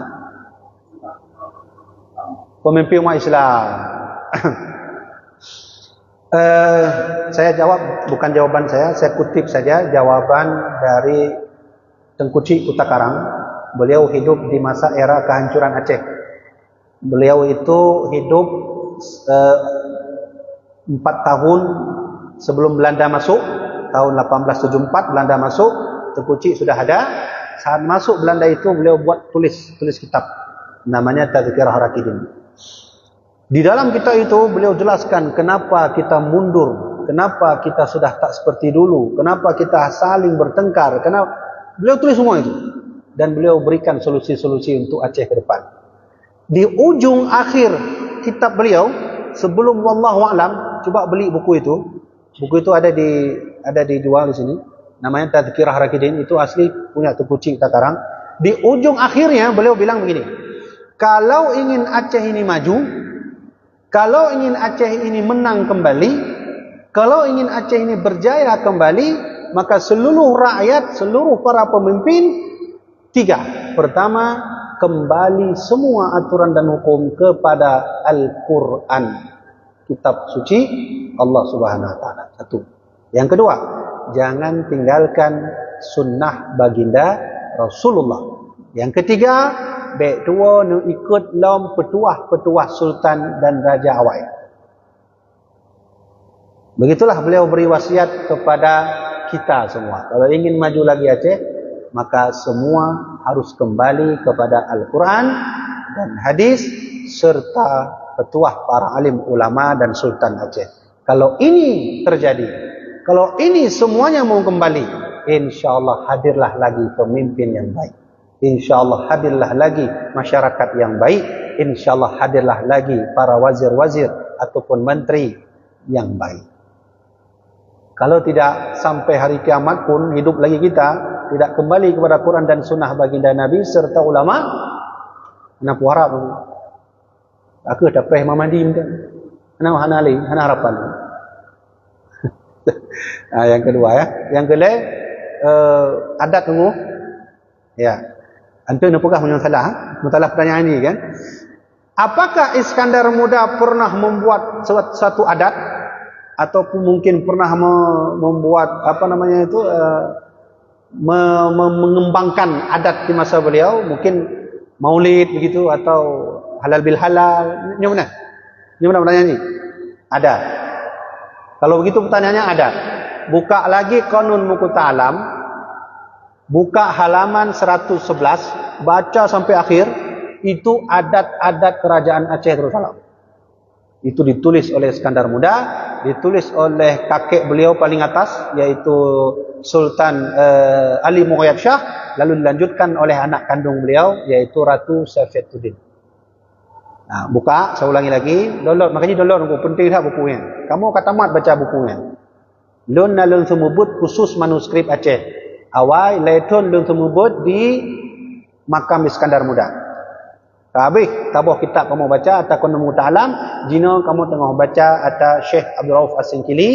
Pemimpin umat Islam. Saya jawab, bukan jawaban saya kutip saja jawaban dari Tengku Cik Kuta Karang. Beliau hidup di masa era kehancuran Aceh. Beliau itu hidup 4 tahun sebelum Belanda masuk. Tahun 1874 Belanda masuk, Tengku Cik sudah ada. Saat masuk Belanda itu beliau buat tulis kitab namanya Tazkirah Rakidin. Di dalam kitab itu beliau jelaskan kenapa kita mundur, kenapa kita sudah tak seperti dulu, kenapa kita saling bertengkar, kenapa beliau tulis semua itu dan beliau berikan solusi-solusi untuk Aceh ke depan. Di ujung akhir kitab beliau sebelum wallahu a'lam, coba beli buku itu. Buku itu ada dijual di sini. Namanya Tazkirah Rakidin, itu asli punya Tengku Cik Kuta Karang. Di ujung akhirnya beliau bilang begini. Kalau ingin Aceh ini maju, kalau ingin Aceh ini menang kembali, kalau ingin Aceh ini berjaya kembali, maka seluruh rakyat, seluruh para pemimpin 3. Pertama, kembali semua aturan dan hukum kepada Al-Quran, kitab suci Allah Subhanahu Wa Taala. 1. Yang kedua, jangan tinggalkan sunnah baginda Rasulullah. Yang ketiga, baik dua nu ikut lom petuah-petuah sultan dan raja awal. Begitulah beliau beri wasiat kepada kita semua. Kalau ingin maju lagi Aceh, maka semua harus kembali kepada Al-Quran dan hadis serta petuah para alim ulama dan sultan Aceh. Kalau ini terjadi, kalau ini semuanya mau kembali, insyaallah hadirlah lagi pemimpin yang baik. InsyaAllah hadirlah lagi masyarakat yang baik. InsyaAllah hadirlah lagi para wazir-wazir ataupun menteri yang baik. Kalau tidak sampai hari kiamat pun hidup lagi kita, tidak kembali kepada Quran dan sunnah baginda Nabi serta ulama, nak harap aku dah pernah mandi kan. Ana harapan. Yang kedua ya. Yang kedua adat tunggu. Ya. Antum nak pegah punya salah pertanyaan ini kan. Apakah Iskandar Muda pernah membuat satu adat ataupun mungkin pernah membuat mengembangkan adat di masa beliau, mungkin maulid begitu atau halal bil halal? Ini mana? Ini mana pertanyaan ini? Ada. Kalau begitu pertanyaannya ada. Buka lagi Qanun Muku Ta'alam. Buka halaman 111, baca sampai akhir, itu adat-adat kerajaan Aceh Darussalam. Itu ditulis oleh Iskandar Muda, ditulis oleh kakek beliau paling atas, yaitu Sultan Ali Mughayat Shah, lalu dilanjutkan oleh anak kandung beliau, yaitu Ratu Saifuddin. Nah, buka, saya ulangi lagi, download, makanya download buku, penting tak bukunya. Kamu kata mat baca bukunya. Lun nalun semubut khusus manuskrip Aceh. Awal letun lun semubut di makam Iskandar Muda. Habis tabuh kitab kamu baca atau Qanun Muku Ta'alam, jina kamu tengah baca atau Syekh Abdul Rauf As-Singkili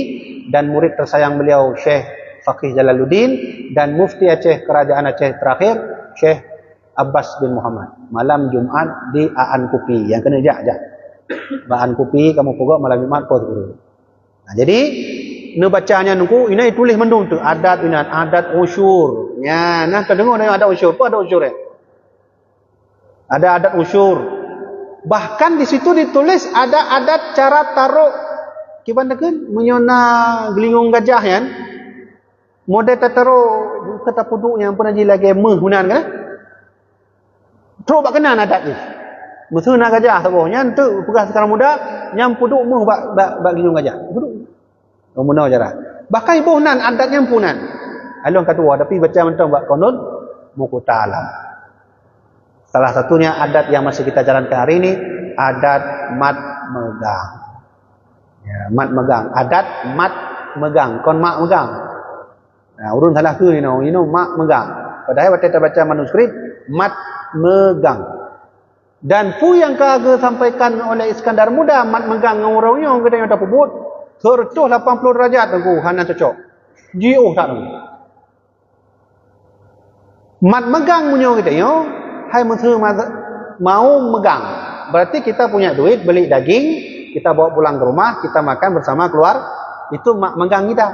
dan murid tersayang beliau Syekh Faqih Jalaluddin dan mufti Aceh kerajaan Aceh terakhir Syekh Abbas bin Muhammad. Malam Jumaat di Aan Kupi. Yang kena jak. Aan Kupi kamu pokok malam Jumaat kau guru. Nah, jadi ne bacanya nunggu ini tulis mendung tu adat usyur. Ya, nah terdengar ada adat usyur. Apa adat usyur ya? Ada adat usyur. Bahkan di situ ditulis ada adat cara taruh kibandakeun menyona gelingung gajah kan. Model taruh kata puduk yang pernah lagi menghunan kan. Teruk bak kenan adat ni. Musuh nak gajah tabuh nyan tu pegah sekarang muda nyam puduk meh bak gelingung gajah. Puduk. Umuna jarah. Bahkan ibu nan adatnya punan. Alun kedua tapi baca mentang buat konun muku ta'alam. Salah satunya adat yang masih kita jalankan hari ini, adat mat megang. Ya, mat megang. Adat mat megang. Kon mak megang. Nah, urun salah ke ni mak megang. Padahal waktu kita baca manuskrip, mat megang. Dan pu yang kagak sampaikan oleh Iskandar Muda, mat megang dengan orangnya, kita yang tak pebut, tertuh 80 derajat tengku, hana cocok. Jio tak tengku. Mat megang punya kita, yo. Hai menteri mau megang. Berarti kita punya duit, beli daging, kita bawa pulang ke rumah, kita makan bersama keluar, itu mat megang kita.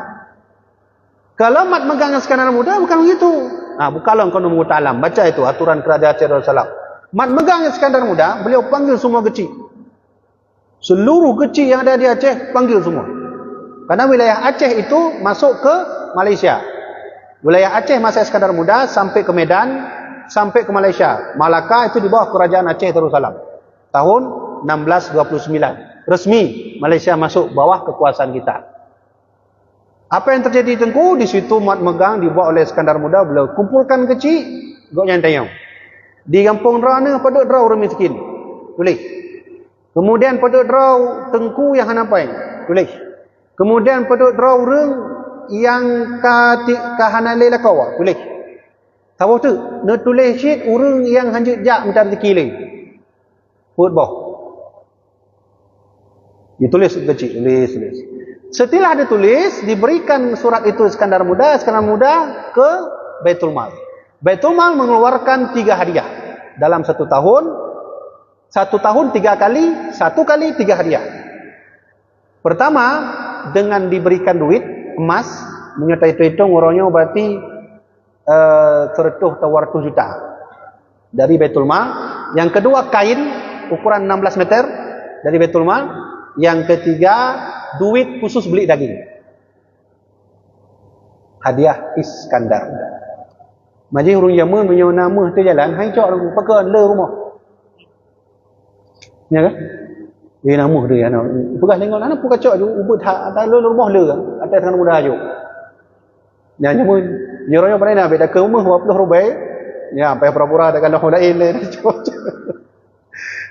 Kalau mat megang Iskandar Muda, bukan begitu. Nah, bukalah kau nombor ta'alam. Baca itu, aturan kerajaan Aceh Darussalam. Mat megang Iskandar Muda, beliau panggil semua kecil. Seluruh kecil yang ada di Aceh, panggil semua. Karena wilayah Aceh itu masuk ke Malaysia. Wilayah Aceh masa Iskandar Muda sampai ke Medan, sampai ke Malaysia. Malaka itu di bawah kerajaan Aceh Darussalam. Tahun 1629. Resmi Malaysia masuk bawah kekuasaan kita. Apa yang terjadi tengku? Di situ mat megang dibuat oleh Iskandar Muda. Beliau kumpulkan kecil, goknya tayang. Di kampung Rana pada draw orang miskin. Boleh. Kemudian pada draw tengku yang hanapai. Boleh. Kemudian pada draw orang yang kahanale lakawa. Boleh. Tahu tu? Nak tulis sheet orang yang hanjut jak mencari rezeki. Put bawah. Ditulis kecil, tulis. Setelah ditulis, diberikan surat itu Iskandar Muda ke Baitul Mal. Baitul Mal mengeluarkan 3 hadiah dalam 1 tahun. 1 tahun 3 kali, 1 kali 3 hadiah. Pertama, dengan diberikan duit emas, menyertai hitung orangnya berarti tertuh tawar 2 juta dari Baitul Mal. Yang kedua, kain ukuran 16 meter dari Baitul Mal. Yang ketiga, duit khusus beli daging. Hadiah Iskandar. Maji urung Yaman punya nama tu jalan, hai cok aku pakai le rumah. Ya kan? Dia nama dia ana. Pegang tengok ana pun kacok tu ubut atas le rumah le atas tangan muda ajuk. Ya Yaman, nyorongnya pada nak beda ke rumah 20 rubai. Ya, sampai pura-pura ada kalau lain le cok.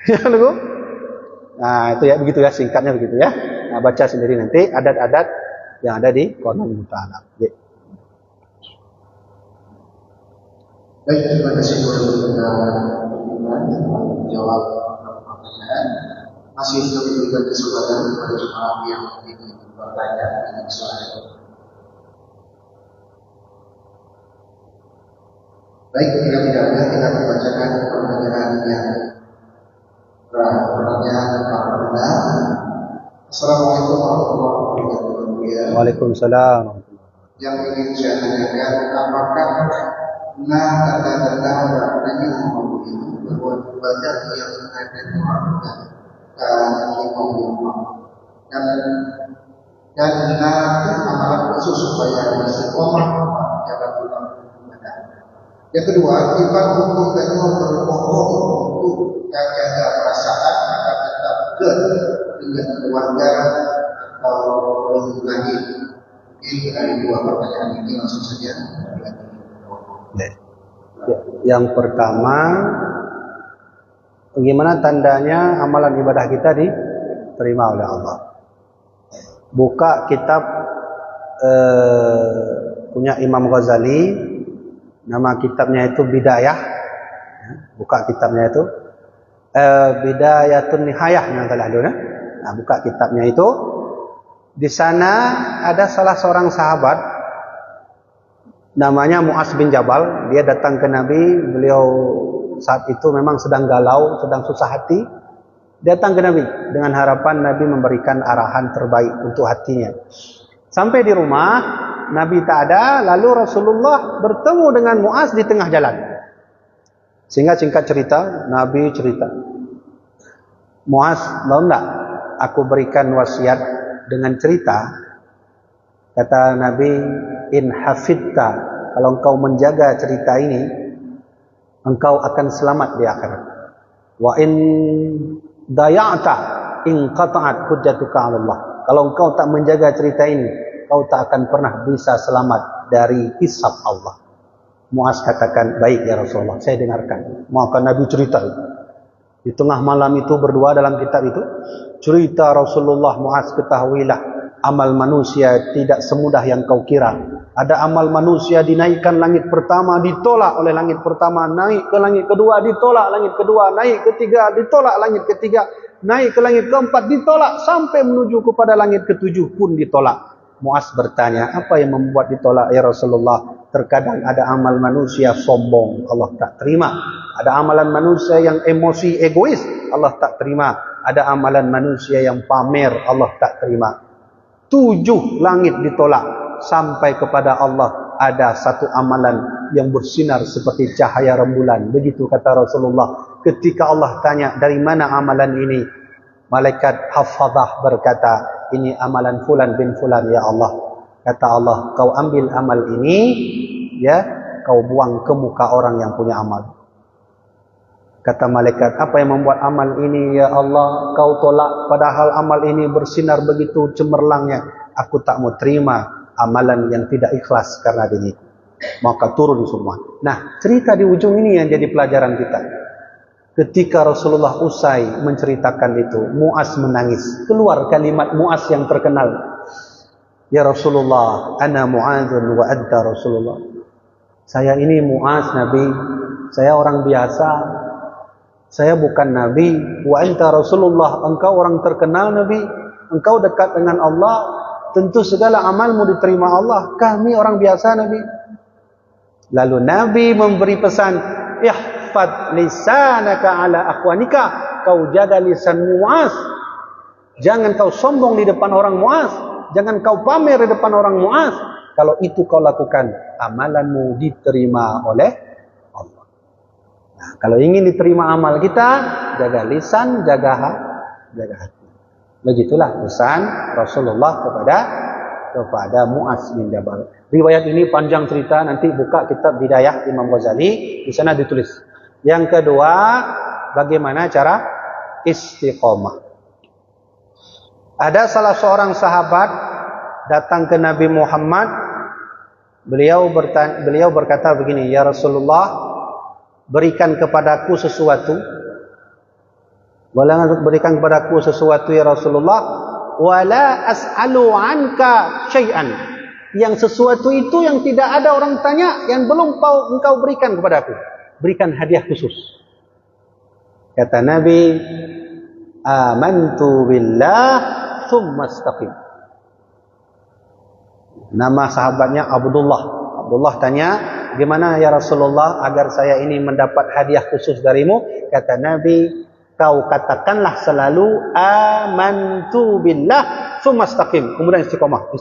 Ya lu. Nah, itu ya begitu ya, singkatnya begitu ya. Nah, baca sendiri nanti adat-adat yang ada di Qur'an Ta'ala. Ya. Baik, terima kasih kepada menjawab pertanyaan. Masih kita berikan kesempatan kepada jemaah yang ingin bertanya dengan soal. Baik, jika tidak ada, kita membacakan pertanyaan yang pertanyaan para pendengar. Assalamualaikum warahmatullahi wabarakatuh. Waalaikumsalam. Yang ingin saya tanyakan, apakah tanda-tanda bahwasanya Muhammad itu bahwa banyak yang mengatakan melakukan dan itu amalan khusus supaya istiqomah jalan pulang ibadah. Yang kedua, kita untuk berbohong untuk jaga perasaan agar tetap dekat dengan keluarga atau orang lain. Ini dari 2 pertanyaan ini langsung saja. Yang pertama, bagaimana tandanya amalan ibadah kita diterima oleh Allah? Buka kitab punya Imam Ghazali, nama kitabnya itu Bidayah. Buka kitabnya itu Bidayatun Nihayah yang telah dulu. Nah, buka kitabnya itu. Di sana ada salah seorang sahabat namanya Mu'az bin Jabal. Dia datang ke Nabi. Beliau saat itu memang sedang galau, sedang susah hati. Datang ke Nabi dengan harapan Nabi memberikan arahan terbaik untuk hatinya. Sampai di rumah, Nabi tak ada. Lalu Rasulullah bertemu dengan Mu'az di tengah jalan. Sehingga singkat cerita, Nabi cerita, Mu'az, mau enggak aku berikan wasiat dengan cerita? Kata Nabi, in hafidta, kalau engkau menjaga cerita ini, engkau akan selamat di akhirat. Wa in daya'ta in qata'at hujjatuka 'ala Allah. Kalau engkau tak menjaga cerita ini, kau tak akan pernah bisa selamat dari hisab Allah. Muaz katakan, baik ya Rasulullah, saya dengarkan. Maka Nabi cerita itu. Di tengah malam itu berdua dalam kitab itu, cerita Rasulullah, Muaz, ketahuilah, amal manusia tidak semudah yang kau kira. Ada amal manusia dinaikkan langit pertama, ditolak oleh langit pertama, naik ke langit kedua, ditolak langit kedua, naik ketiga, ditolak langit ketiga, naik ke langit keempat, ditolak, sampai menuju kepada langit ketujuh pun ditolak. Muaz bertanya, apa yang membuat ditolak ya Rasulullah? Terkadang ada amal manusia sombong, Allah tak terima. Ada amalan manusia yang emosi egois, Allah tak terima. Ada amalan manusia yang pamer, Allah tak terima. 7 langit ditolak. Sampai kepada Allah ada satu amalan yang bersinar seperti cahaya rembulan. Begitu kata Rasulullah. Ketika Allah tanya, dari mana amalan ini? Malaikat Hafadhah berkata, ini amalan fulan bin fulan ya Allah. Kata Allah, kau ambil amal ini, ya, kau buang ke muka orang yang punya amal. Kata malaikat, apa yang membuat amal ini ya Allah kau tolak, padahal amal ini bersinar begitu cemerlangnya. Aku tak mau terima amalan yang tidak ikhlas karena diriku. Maka turun semua. Nah, cerita di ujung ini yang jadi pelajaran kita. Ketika Rasulullah usai menceritakan itu, Muaz menangis. Keluar kalimat Muaz yang terkenal. Ya Rasulullah, ana Mu'adzun wa anta Rasulullah. Saya ini Muaz, Nabi. Saya orang biasa. Saya bukan Nabi. Wa anta Rasulullah. Engkau orang terkenal, Nabi. Engkau dekat dengan Allah. Tentu segala amalmu diterima Allah. Kami orang biasa, Nabi. Lalu Nabi memberi pesan, ihfad lisanaka ala akhwanika. Kau jaga lisan Muaz. Jangan kau sombong di depan orang Muaz. Jangan kau pamer di depan orang Muaz. Kalau itu kau lakukan, amalanmu diterima oleh Allah. Nah, kalau ingin diterima amal kita, jaga lisan, jaga hati. Begitulah pesan Rasulullah kepada Muaz bin Jabal. Riwayat ini panjang cerita, nanti buka kitab Bidayah Imam Ghazali, di sana ditulis. Yang kedua, bagaimana cara istiqomah. Ada salah seorang sahabat datang ke Nabi Muhammad. Beliau berkata begini, ya Rasulullah, berikan kepadaku sesuatu. Berikan kepadaku sesuatu ya Rasulullah, wala as'alu anka syai'an. Yang sesuatu itu yang tidak ada orang tanya, yang belum engkau berikan kepadaku. Berikan hadiah khusus. Kata Nabi, amantu billah thumma istaqim. Nama sahabatnya Abdullah. Abdullah tanya, gimana ya Rasulullah agar saya ini mendapat hadiah khusus darimu? Kata Nabi, kau katakanlah selalu amantu billah tsumma istaqim. Kemudian istiqomah.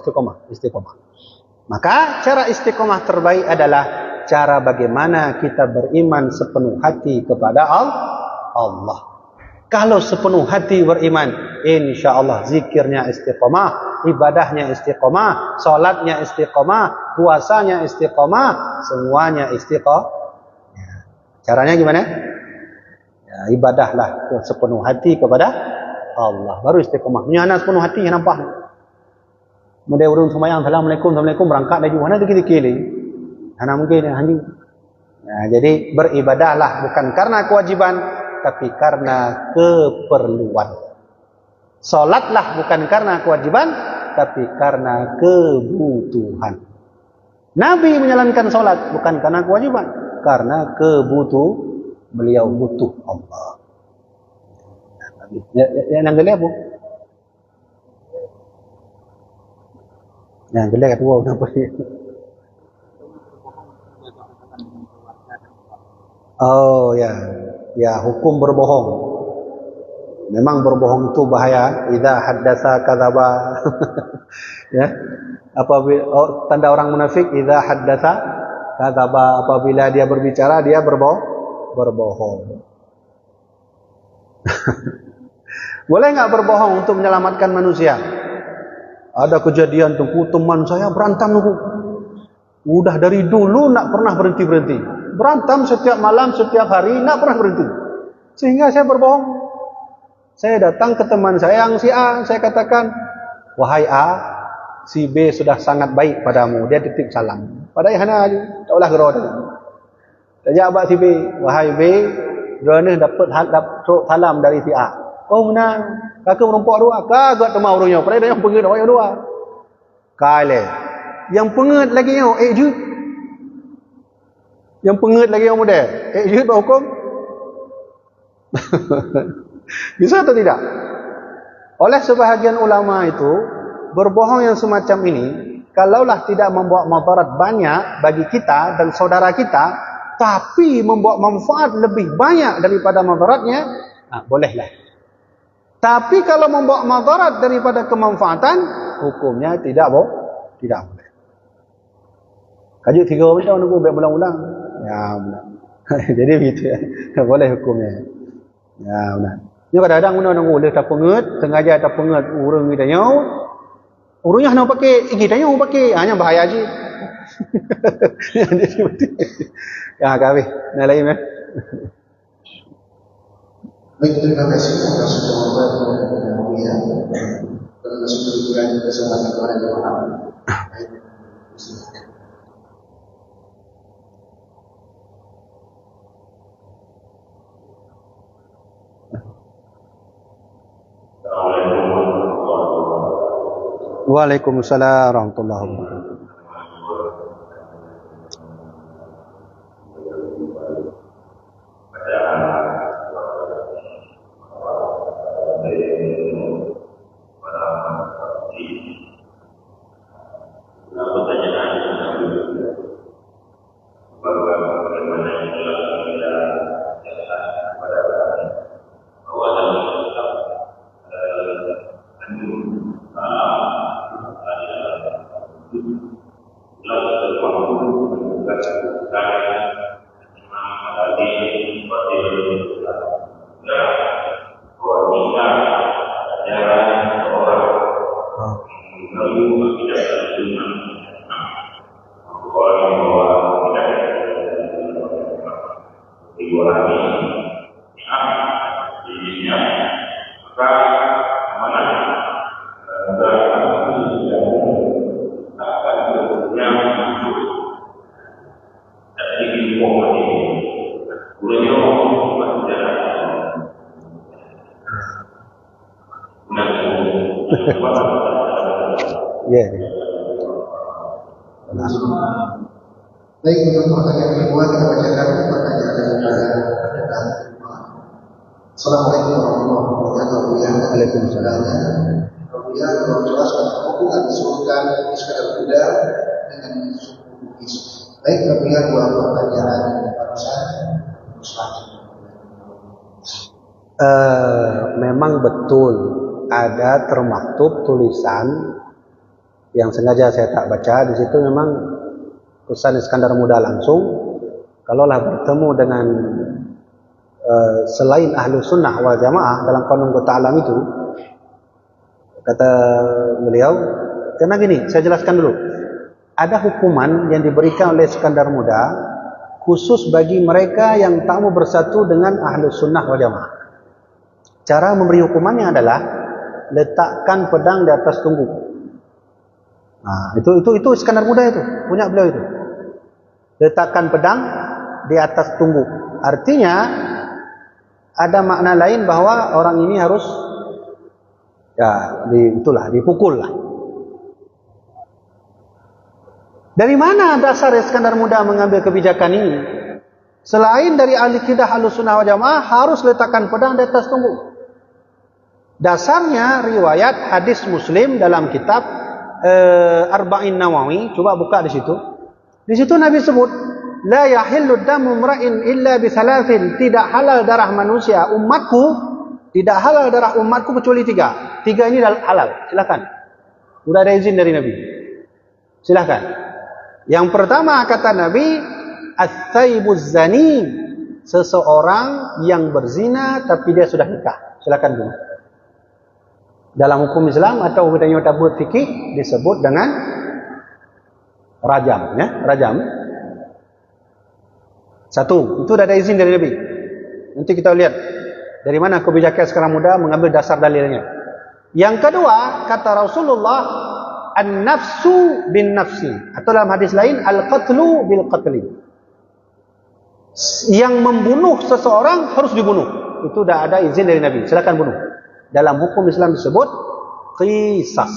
Maka cara istiqomah terbaik adalah cara bagaimana kita beriman sepenuh hati kepada Allah. Kalau sepenuh hati beriman, insyaallah zikirnya istiqomah, ibadahnya istiqomah, salatnya istiqomah, puasanya istiqomah, semuanya istiqomah. Caranya gimana? Ya, ibadahlah sepenuh hati kepada Allah, baru istiqomah. Punya anak sepenuh hati yang nampak. Mudah urung sembahyang, assalamualaikum berangkat dari mana dikit-dikit. Anak mungkin anjing. Nah, jadi beribadahlah bukan karena kewajiban, tapi karena keperluan. Salatlah bukan karena kewajiban, tapi karena kebutuhan. Nabi menjalankan salat bukan karena kewajiban, karena beliau butuh Allah. Yang gede apa? Yang gede kedua udah pergi. Oh ya, ya hukum berbohong. Memang berbohong itu bahaya. Idza haddatsa kadzaba. Ya. Apabila tanda orang munafik, idza haddatsa kadzaba, apabila dia berbicara dia berbohong. Boleh enggak berbohong untuk menyelamatkan manusia? Ada kejadian tuh, teman saya berantem tuh. Udah dari dulu enggak pernah berhenti. Berantem setiap malam, setiap hari, enggak pernah berhenti. Sehingga saya berbohong. Saya datang ke teman saya yang si A, saya katakan, wahai A, si B sudah sangat baik padamu, dia titip salam. Padahal hana aja, tak ulah gerak dia. Tanya abang si B, wahai B, kerana dapat salam dari si A. Oh menang, kakak merompak dua, kagak temau orangnya. Padahal yang pengen orang yang dua. Kale, yang pengen lagi yang je. Yang pengen lagi yang muda, je berhukum. Bisa atau tidak? Oleh sebahagian ulama itu, berbohong yang semacam ini, kalaulah tidak membawa madarat banyak bagi kita dan saudara kita, tapi membawa manfaat lebih banyak daripada madaratnya, bolehlah. Tapi kalau membawa madarat daripada kemanfaatan, hukumnya tidak boleh. Kajuk 3 orang tahun nunggu berulang-ulang. Ya benar. Jadi begitu ya. Boleh hukumnya. Ya benar. Ni kadang-kadang guna nunggu dia tak penget, sengaja tak penget urang kita nyau. Urangnya nak pakai, kita nyau pakai, hanya bahaya je. Ya kami, nak lain meh. Baik, terima kasih atas sudah membantu yang mulia dan masih berkurang bersama para jemaah. Baik, silakan. Waalaikumsalam warahmatullahi wabarakatuh. Ya. Baik, untuk pertanyaan kedua kita bacakan pertanyaan daripada pendatang. Assalamualaikum warahmatullahi wabarakatuh. Waalaikumsalam. Kemudian kalau jelaskan hubungan sultan Iskandar Muda dengan suku Bugis. Baik, kemudian dua pertanyaan barusan. Memang betul ada termaktub tulisan yang sengaja saya tak baca. Di situ memang Sultan Iskandar Muda langsung, kalaulah bertemu dengan selain ahlu sunnah wal jamaah dalam kanun kota alam itu, kata beliau, karena gini, saya jelaskan dulu, ada hukuman yang diberikan oleh Iskandar Muda khusus bagi mereka yang tak mau bersatu dengan ahlu sunnah wal jamaah. Cara memberi hukumannya adalah letakkan pedang di atas tungguk. Nah, itu Iskandar Muda itu, punya beliau itu. Letakkan pedang di atas tungguk. Artinya ada makna lain bahwa orang ini harus dipukul lah. Dari mana dasar Iskandar Muda mengambil kebijakan ini? Selain dari ahli akidah Ahlussunnah wal Jamaah harus letakkan pedang di atas tungguk. Dasarnya riwayat hadis Muslim dalam kitab Arba'in Nawawi, coba buka di situ. Di situ Nabi sebut, la yahillu damu imra'in illa bi thalathin, tidak halal darah manusia umatku, tidak halal darah umatku kecuali 3. 3 ini halal. Silakan. Sudah ada izin dari Nabi. Silakan. Yang pertama kata Nabi, as-saibuz zani, seseorang yang berzina tapi dia sudah nikah. Silakan dulu. Dalam hukum Islam atau hukum tabut fikih disebut dengan rajam, ya, rajam. 1, itu sudah ada izin dari Nabi. Nanti kita lihat dari mana kebijakan sekarang muda mengambil dasar dalilnya. Yang kedua, kata Rasulullah, an-nafsu bin nafsi, atau dalam hadis lain, al-qatlu bil qatli. Yang membunuh seseorang harus dibunuh. Itu dah ada izin dari Nabi, silakan bunuh. Dalam hukum Islam disebut qisas.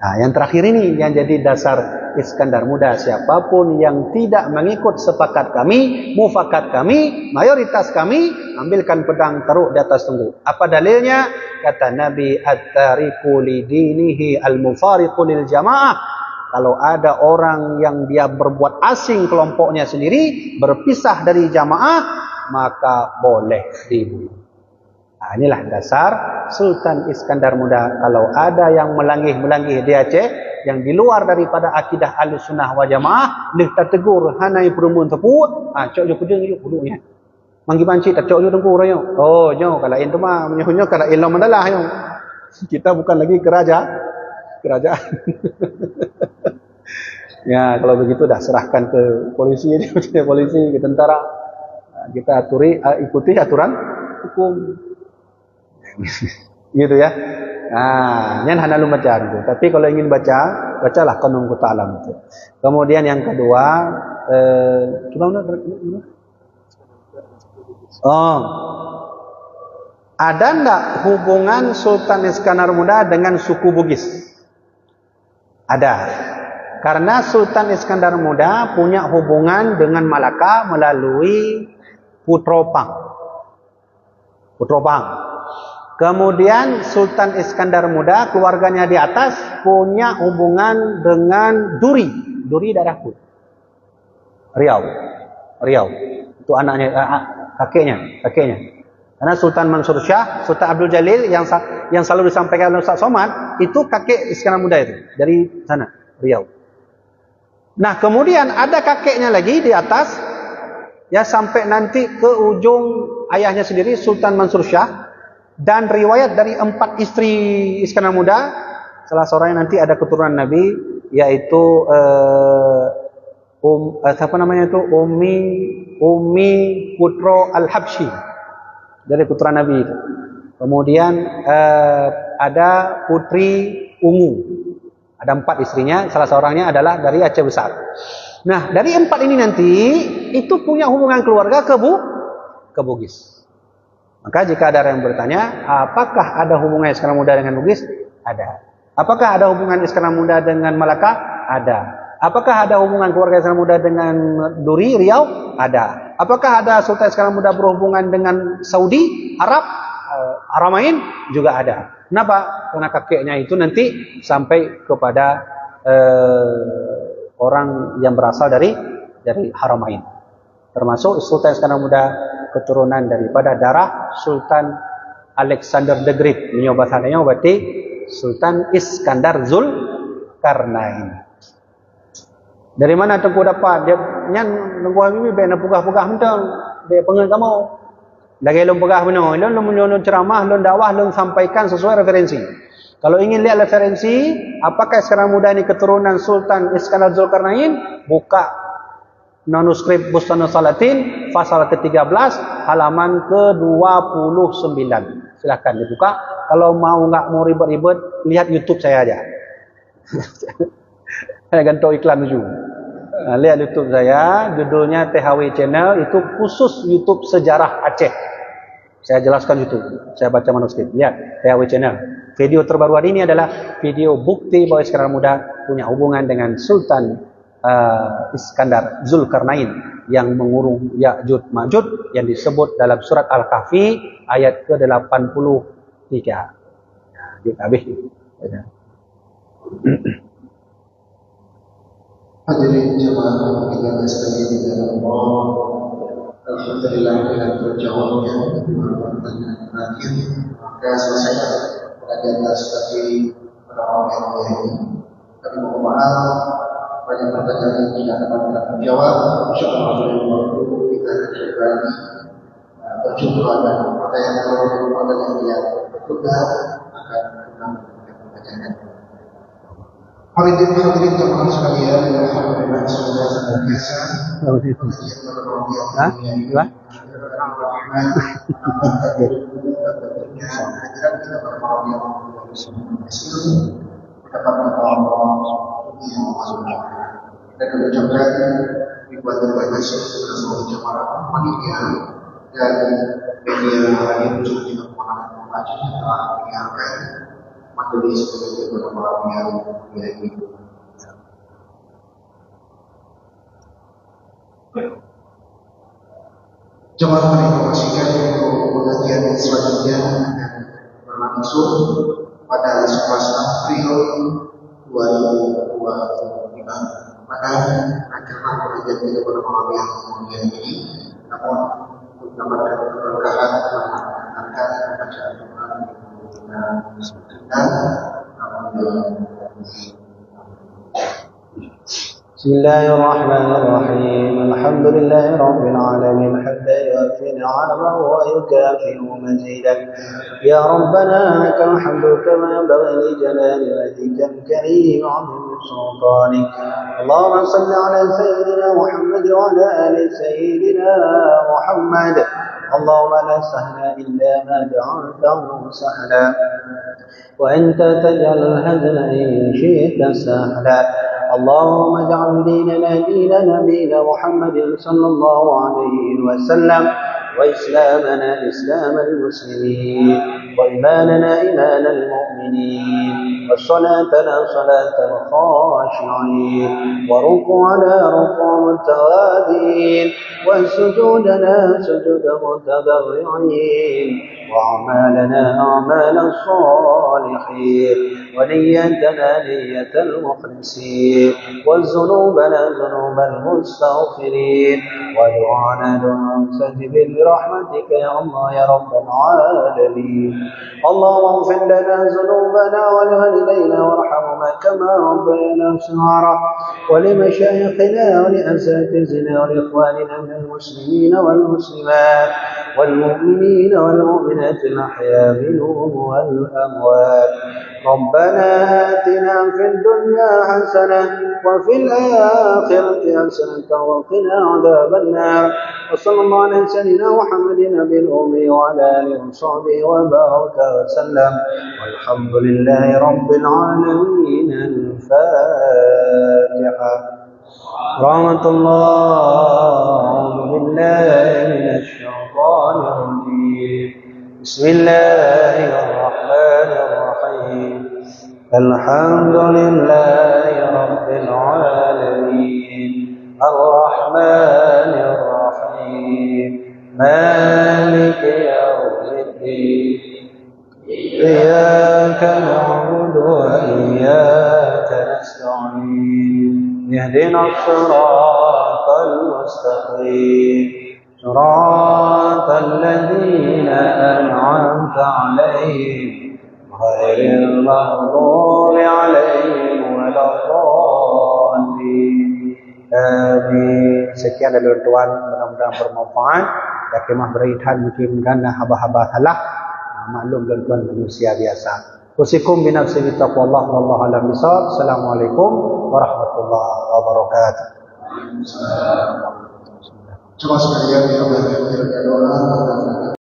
Nah, yang terakhir ini yang jadi dasar Iskandar Muda, siapapun yang tidak mengikut sepakat kami, mufakat kami, mayoritas kami, ambilkan pedang, taruh di atas tunggu. Apa dalilnya? Kata Nabi, at-tariqu li dinihi al-mufariqu lil jamaah. Kalau ada orang yang dia berbuat asing kelompoknya sendiri, berpisah dari jamaah, maka boleh dibunuh. Nah, inilah dasar Sultan Iskandar Muda. Kalau ada yang melangih-melangih di Aceh, yang di luar daripada akidah Ahlussunnah wal Jamaah, dia tak tegur, hanai perumun teput, cok jo kudung yo kudungnya. Manggi banci tak cok jo dengkur yo. Oh, yo kalau itu mah menyuhunyo kalau ilmu mandalah yo. Kita bukan lagi kerajaan. Ya, kalau begitu dah serahkan ke polisi, ke tentara. Kita ikuti aturan hukum. Gitu ya. Nah, nyan hana lu baca gitu. Tapi kalau ingin bacalah Qanun Kota Alam itu. Kemudian yang kedua, ada enggak hubungan Sultan Iskandar Muda dengan suku Bugis? Ada. Karena Sultan Iskandar Muda punya hubungan dengan Malaka melalui Putro Pang. Kemudian Sultan Iskandar Muda, keluarganya di atas, punya hubungan dengan Duri daerahku. Riau. Itu anaknya, kakeknya. Karena Sultan Mansur Shah, Sultan Abdul Jalil yang selalu disampaikan oleh Ustaz Somad, itu kakek Iskandar Muda itu, dari sana, Riau. Nah, kemudian ada kakeknya lagi di atas, ya sampai nanti ke ujung ayahnya sendiri, Sultan Mansur Shah. Dan riwayat dari 4 istri Iskandar Muda, salah seorangnya nanti ada keturunan Nabi, yaitu Ummi Putro Al-Habsyi, dari keturunan Nabi itu. Kemudian ada Putri Ungu, ada 4 istrinya, salah seorangnya adalah dari Aceh Besar. Nah, dari 4 ini nanti itu punya hubungan keluarga ke Bugis. Maka jika ada yang bertanya, apakah ada hubungan Iskandar Muda dengan Bugis? Ada. Apakah ada hubungan Iskandar Muda dengan Malaka? Ada. Apakah ada hubungan keluarga Iskandar Muda dengan Duri, Riau? Ada. Apakah ada Sultan Iskandar Muda berhubungan dengan Saudi, Arab, Haramain? Juga ada. Kenapa? Karena kakeknya itu nanti sampai kepada orang yang berasal dari Haramain. Termasuk Sultan Iskandar Muda keturunan daripada darah Sultan Alexander the Great. Ini bahasanya berarti Sultan Iskandar Zulkarnain. Dari mana tengku dapat? Dia nyan tengku Habibie bena pugah-pugah mentang. Dia pengen kamu. Lagi lom pugah beno, lom ceramah, lom dakwah, lom sampaikan sesuai referensi. Kalau ingin lihat referensi, apakah Iskandar Muda ini keturunan Sultan Iskandar Zulkarnain? Buka manuskrip Bustanul Salatin pasal ke-13 halaman ke-29. Silakan dibuka. Kalau nggak mau ribet-ribet, lihat YouTube saya aja. Saya gantung iklan dulu. Lihat YouTube saya, judulnya THW Channel, itu khusus YouTube sejarah Aceh. Saya jelaskan YouTube. Saya baca manuskrip. Lihat THW Channel. Video terbaru hari ini adalah video bukti bahwa Iskandar Muda punya hubungan dengan Sultan Iskandar Zulkarnain yang mengurung Ya'juj Ma'juj yang disebut dalam surat Al-Kahfi ayat ke-83. Habis. Hadirin jemaah yang sekalian di dalam Allah, alhamdulillah dengan terjawabnya pertanyaan terakhir, maka selesai pengajian sebagai orang-orang yang ini. Kami mohon maaf banyak pertanyaan yang tidak dapat kita menjawab. Insyaallah dalam waktu kita akan kembali berjumpa dan pertanyaan yang bertukar akan menang pertanyaan. Hadirin jemaah sekalian, alhamdulillah semoga senantiasa kehadiran kita pada malam yang mendapatkan Allah yang masuk dan mengucapkan dibuat terbaik kepada seluruh jamaah panitia dan media yang juga dilakukan pengajian yang telah menyiapkan majelis sebagai pada malam yang mulia ini. Jemaat menginformasikan untuk pengajian selanjutnya akan berlangsung pada 11 April 2025. Maka akhirnya pengajian kita pada malam yang mulia ini, namun untuk mendapatkan keberkahan akan membaca Al-Quran dan بسم الله الرحمن الرحيم الحمد لله رب العالمين حتى يوفي نعمه ويكافئ مزيدا يا ربنا لك الحمد كما ينبغي لجلال وجهك الكريم وعظيم سلطانك اللهم صل على سيدنا محمد وعلى ال سيدنا محمد اللهم لا سهل الا ما جعلته سهلا وانت تجعل الهزل ان شئت سهلا اللهم اجعل ديننا دين نبينا محمد صلى الله عليه وسلم وإسلامنا إسلام المسلمين وإيماننا إيمان المؤمنين وصلاتنا صلاة الخاشعين وركوعنا ركوع التوابين وسجودنا سجود متضرعين وأعمالنا أعمال الصالحين ونيتنا نية المخلصين وذنوبنا ذنوب المستغفرين ودعانا دعاء مستجب برحمتك يا الله يا رب العالمين اللهم اغفر لنا ذنوبنا ولوالدينا وارحمهما كما ربيانا صغارا ولمشايخنا ولأساتذتنا ولإخواننا من المسلمين والمسلمات والمؤمنين والمؤمنات الأحياء منهم والأموات ربنا آتنا في الدنيا حسنة وفي الآخرة حسنة وقنا عذاب النار وصلى الله على سيدنا محمد نبي الأمي وعلى آله وصحبه وبارك وسلم والحمد لله رب العالمين. الفاتحة. رحمة الله بالله من الشيطان الرجيم. بسم الله الرحمن الرحيم. الحمد لله رب العالمين الرحمن الرحيم مالك يوم الدين إياك نعبد وإياك نستعين اهدنا الصراط المستقيم صراط الذين أنعمت عليهم غير المغضوب عليهم ولا الضالين. Amin. Sekian dari tuan, mudah-mudahan bermanfaat. Ya kemah beritan mungkin haba-haba salah. Maklum dan tuan manusia biasa. Usikum binafsi bitaqwallah wallahu alam bisawab. Assalamualaikum warahmatullahi wabarakatuh. Coba sekalian kita belajar doa